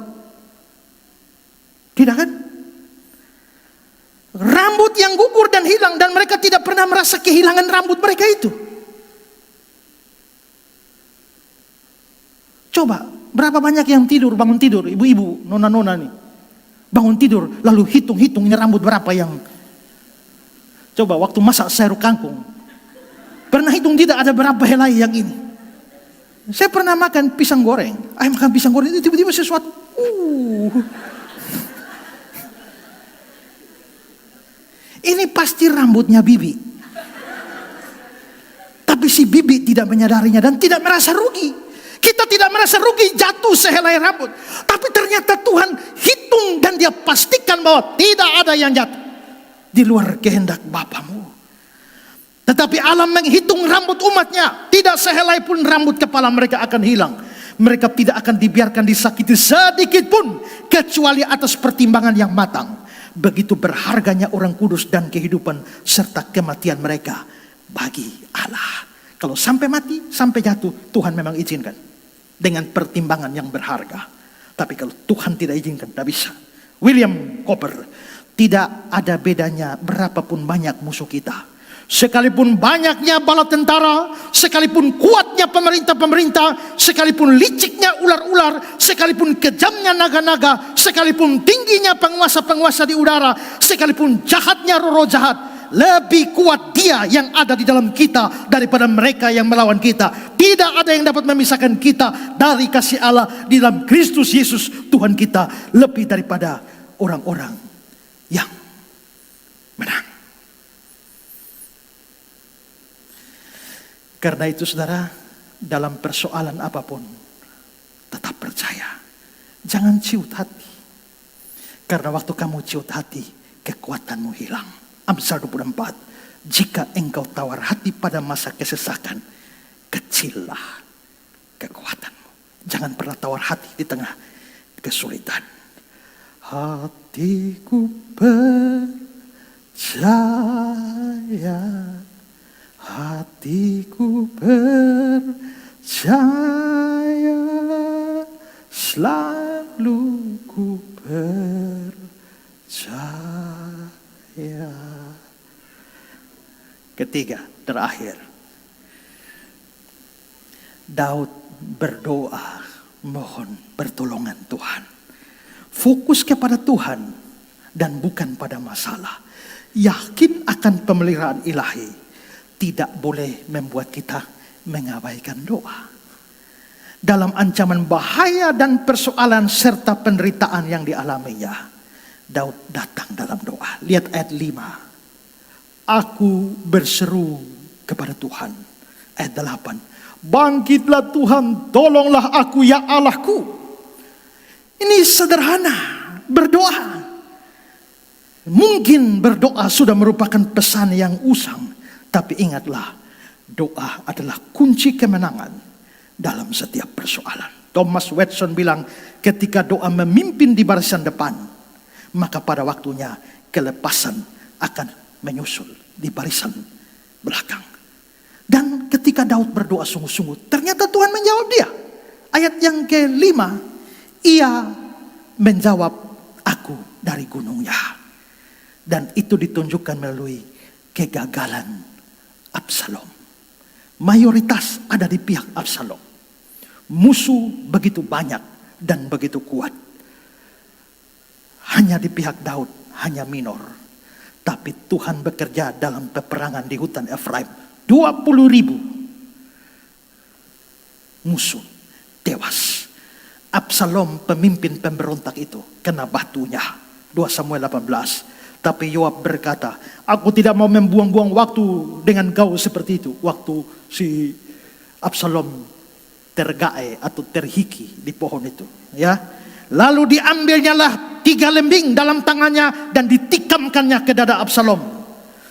Tidak kan? Rambut yang gugur dan hilang, dan mereka tidak pernah merasa kehilangan rambut mereka itu. Coba, berapa banyak yang tidur, bangun tidur, ibu-ibu, nona-nona nih. Bangun tidur, lalu hitung-hitung ini rambut berapa yang... Coba, waktu masak sayur kangkung, pernah hitung tidak ada berapa helai yang ini? Saya pernah makan pisang goreng. Makan pisang goreng itu tiba-tiba sesuatu. Ini pasti rambutnya Bibi. Tapi si Bibi tidak menyadarinya dan tidak merasa rugi. Kita tidak merasa rugi jatuh sehelai rambut. Tapi ternyata Tuhan hitung dan dia pastikan bahwa tidak ada yang jatuh di luar kehendak Bapamu. Tetapi Allah menghitung rambut umatnya. Tidak sehelai pun rambut kepala mereka akan hilang. Mereka tidak akan dibiarkan disakiti sedikit pun. Kecuali atas pertimbangan yang matang. Begitu berharganya orang kudus dan kehidupan serta kematian mereka bagi Allah. Kalau sampai mati, sampai jatuh, Tuhan memang izinkan. Dengan pertimbangan yang berharga. Tapi kalau Tuhan tidak izinkan, tidak bisa. William Cooper, tidak ada bedanya berapapun banyak musuh kita. Sekalipun banyaknya bala tentara, sekalipun kuatnya pemerintah-pemerintah, sekalipun liciknya ular-ular, sekalipun kejamnya naga-naga, sekalipun tingginya penguasa-penguasa di udara, sekalipun jahatnya roh-roh jahat, lebih kuat Dia yang ada di dalam kita daripada mereka yang melawan kita. Tidak ada yang dapat memisahkan kita dari kasih Allah di dalam Kristus Yesus Tuhan kita, lebih daripada orang-orang yang menang. Karena itu saudara, dalam persoalan apapun, tetap percaya. Jangan ciut hati. Karena waktu kamu ciut hati, kekuatanmu hilang. Amsal 24, jika engkau tawar hati pada masa kesesakan, kecillah kekuatanmu. Jangan pernah tawar hati di tengah kesulitan. Hatiku percaya, hatiku percaya, selalu ku percaya. Ketiga, terakhir, Daud berdoa mohon pertolongan Tuhan. Fokus kepada Tuhan dan bukan pada masalah. Yakin akan pemeliharaan ilahi tidak boleh membuat kita mengabaikan doa. Dalam ancaman bahaya dan persoalan serta penderitaan yang dialaminya, Daud datang dalam doa. Lihat ayat 5. Aku berseru kepada Tuhan. Ayat 8. Bangkitlah Tuhan, tolonglah aku ya Allahku. Ini sederhana, berdoa. Mungkin berdoa sudah merupakan pesan yang usang. Tapi ingatlah, doa adalah kunci kemenangan dalam setiap persoalan. Thomas Watson bilang, ketika doa memimpin di barisan depan, maka pada waktunya kelepasan akan menyusul di barisan belakang. Dan ketika Daud berdoa sungguh-sungguh, ternyata Tuhan menjawab dia. Ayat yang ke-5, ia menjawab aku dari gunungnya. Dan itu ditunjukkan melalui kegagalan Absalom. Mayoritas ada di pihak Absalom. Musuh begitu banyak dan begitu kuat. Hanya di pihak Daud, hanya minor. Tapi Tuhan bekerja dalam peperangan di hutan Efraim. 20.000 musuh tewas. Absalom pemimpin pemberontak itu kena batunya. 2 Samuel 18. Tapi Yoab berkata, aku tidak mau membuang-buang waktu dengan kau seperti itu. Waktu si Absalom tergae atau terhiki di pohon itu. Ya, lalu diambilnyalah 3 lembing dalam tangannya dan ditikamkannya ke dada Absalom.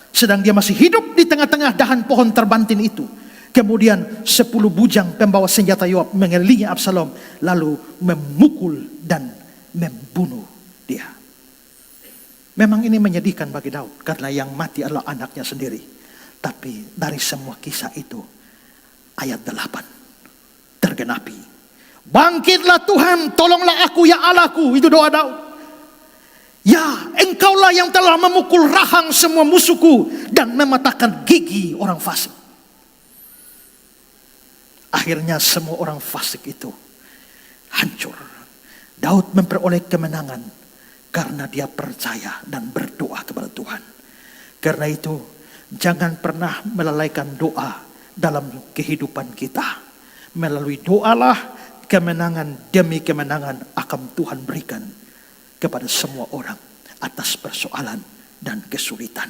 Sedang dia masih hidup di tengah-tengah dahan pohon terbantin itu. Kemudian 10 bujang pembawa senjata Yoab mengelilingi Absalom. Lalu memukul dan membunuh dia. Memang ini menyedihkan bagi Daud. Karena yang mati adalah anaknya sendiri. Tapi dari semua kisah itu, ayat 8 tergenapi. Bangkitlah Tuhan, tolonglah aku ya Allahku. Itu doa Daud. Ya, engkaulah yang telah memukul rahang semua musuhku dan mematahkan gigi orang fasik. Akhirnya semua orang fasik itu hancur. Daud memperoleh kemenangan karena dia percaya dan berdoa kepada Tuhan. Karena itu, jangan pernah melalaikan doa dalam kehidupan kita. Melalui doalah kemenangan demi kemenangan akan Tuhan berikan kepada semua orang atas persoalan dan kesulitan.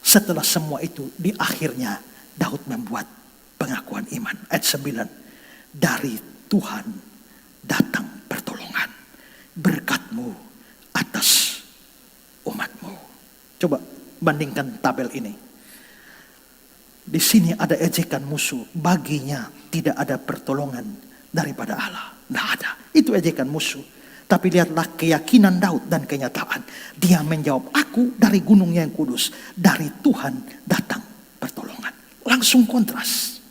Setelah semua itu, di akhirnya Daud membuat pengakuan iman. Ayat 9, dari Tuhan datang pertolongan, berkat-Mu atas umat-Mu. Coba bandingkan tabel ini. Di sini ada ejekan musuh, baginya tidak ada pertolongan daripada Allah. Tidak ada, itu ejekan musuh. Tapi lihatlah keyakinan Daud dan kenyataan. Dia menjawab, aku dari gunung yang kudus, dari Tuhan datang pertolongan. Langsung kontras.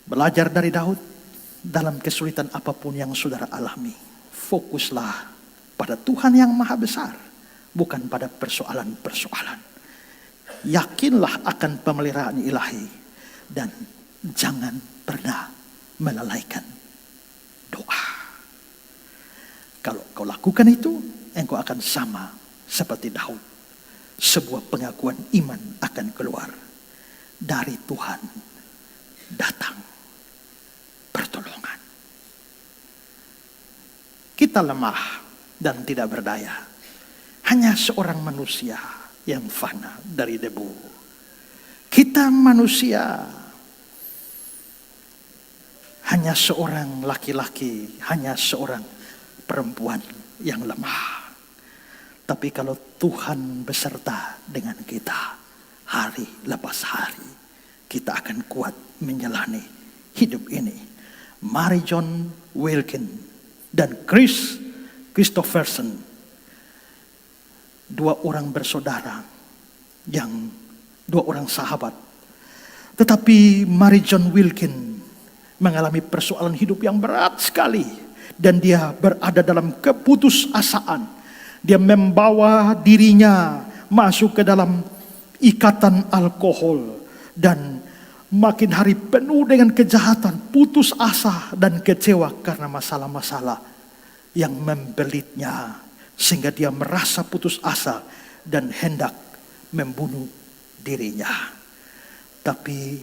Belajar dari Daud, dalam kesulitan apapun yang saudara alami, fokuslah pada Tuhan yang maha besar, bukan pada persoalan-persoalan. Yakinlah akan pemeliharaan ilahi, dan jangan pernah melalaikan doa. Kalau kau lakukan itu, engkau akan sama seperti Daud. Sebuah pengakuan iman akan keluar. Dari Tuhan datang pertolongan. Kita lemah dan tidak berdaya. Hanya seorang manusia yang fana dari debu. Kita manusia, hanya seorang laki-laki, hanya seorang perempuan yang lemah. Tapi kalau Tuhan beserta dengan kita, hari lepas hari, kita akan kuat menjalani hidup ini. Mary John Wilkin dan Chris Christopherson, dua orang bersaudara, dua orang sahabat. Tetapi Mary John Wilkin mengalami persoalan hidup yang berat sekali. Dan dia berada dalam keputusasaan. Dia membawa dirinya masuk ke dalam ikatan alkohol. Dan makin hari penuh dengan kejahatan, putus asa dan kecewa karena masalah-masalah yang membelitnya. Sehingga dia merasa putus asa dan hendak membunuh dirinya. Tapi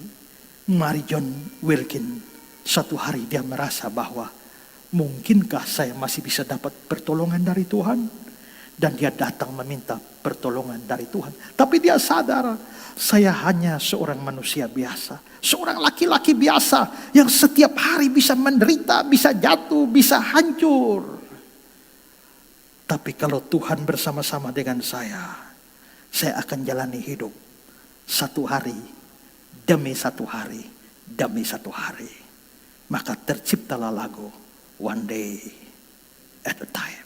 Mary John Wilkin, satu hari dia merasa bahwa mungkinkah saya masih bisa dapat pertolongan dari Tuhan? Dan dia datang meminta pertolongan dari Tuhan. Tapi dia sadar, saya hanya seorang manusia biasa. Seorang laki-laki biasa yang setiap hari bisa menderita, bisa jatuh, bisa hancur. Tapi kalau Tuhan bersama-sama dengan saya akan jalani hidup satu hari demi satu hari, demi satu hari. Maka terciptalah lagu One Day at a Time.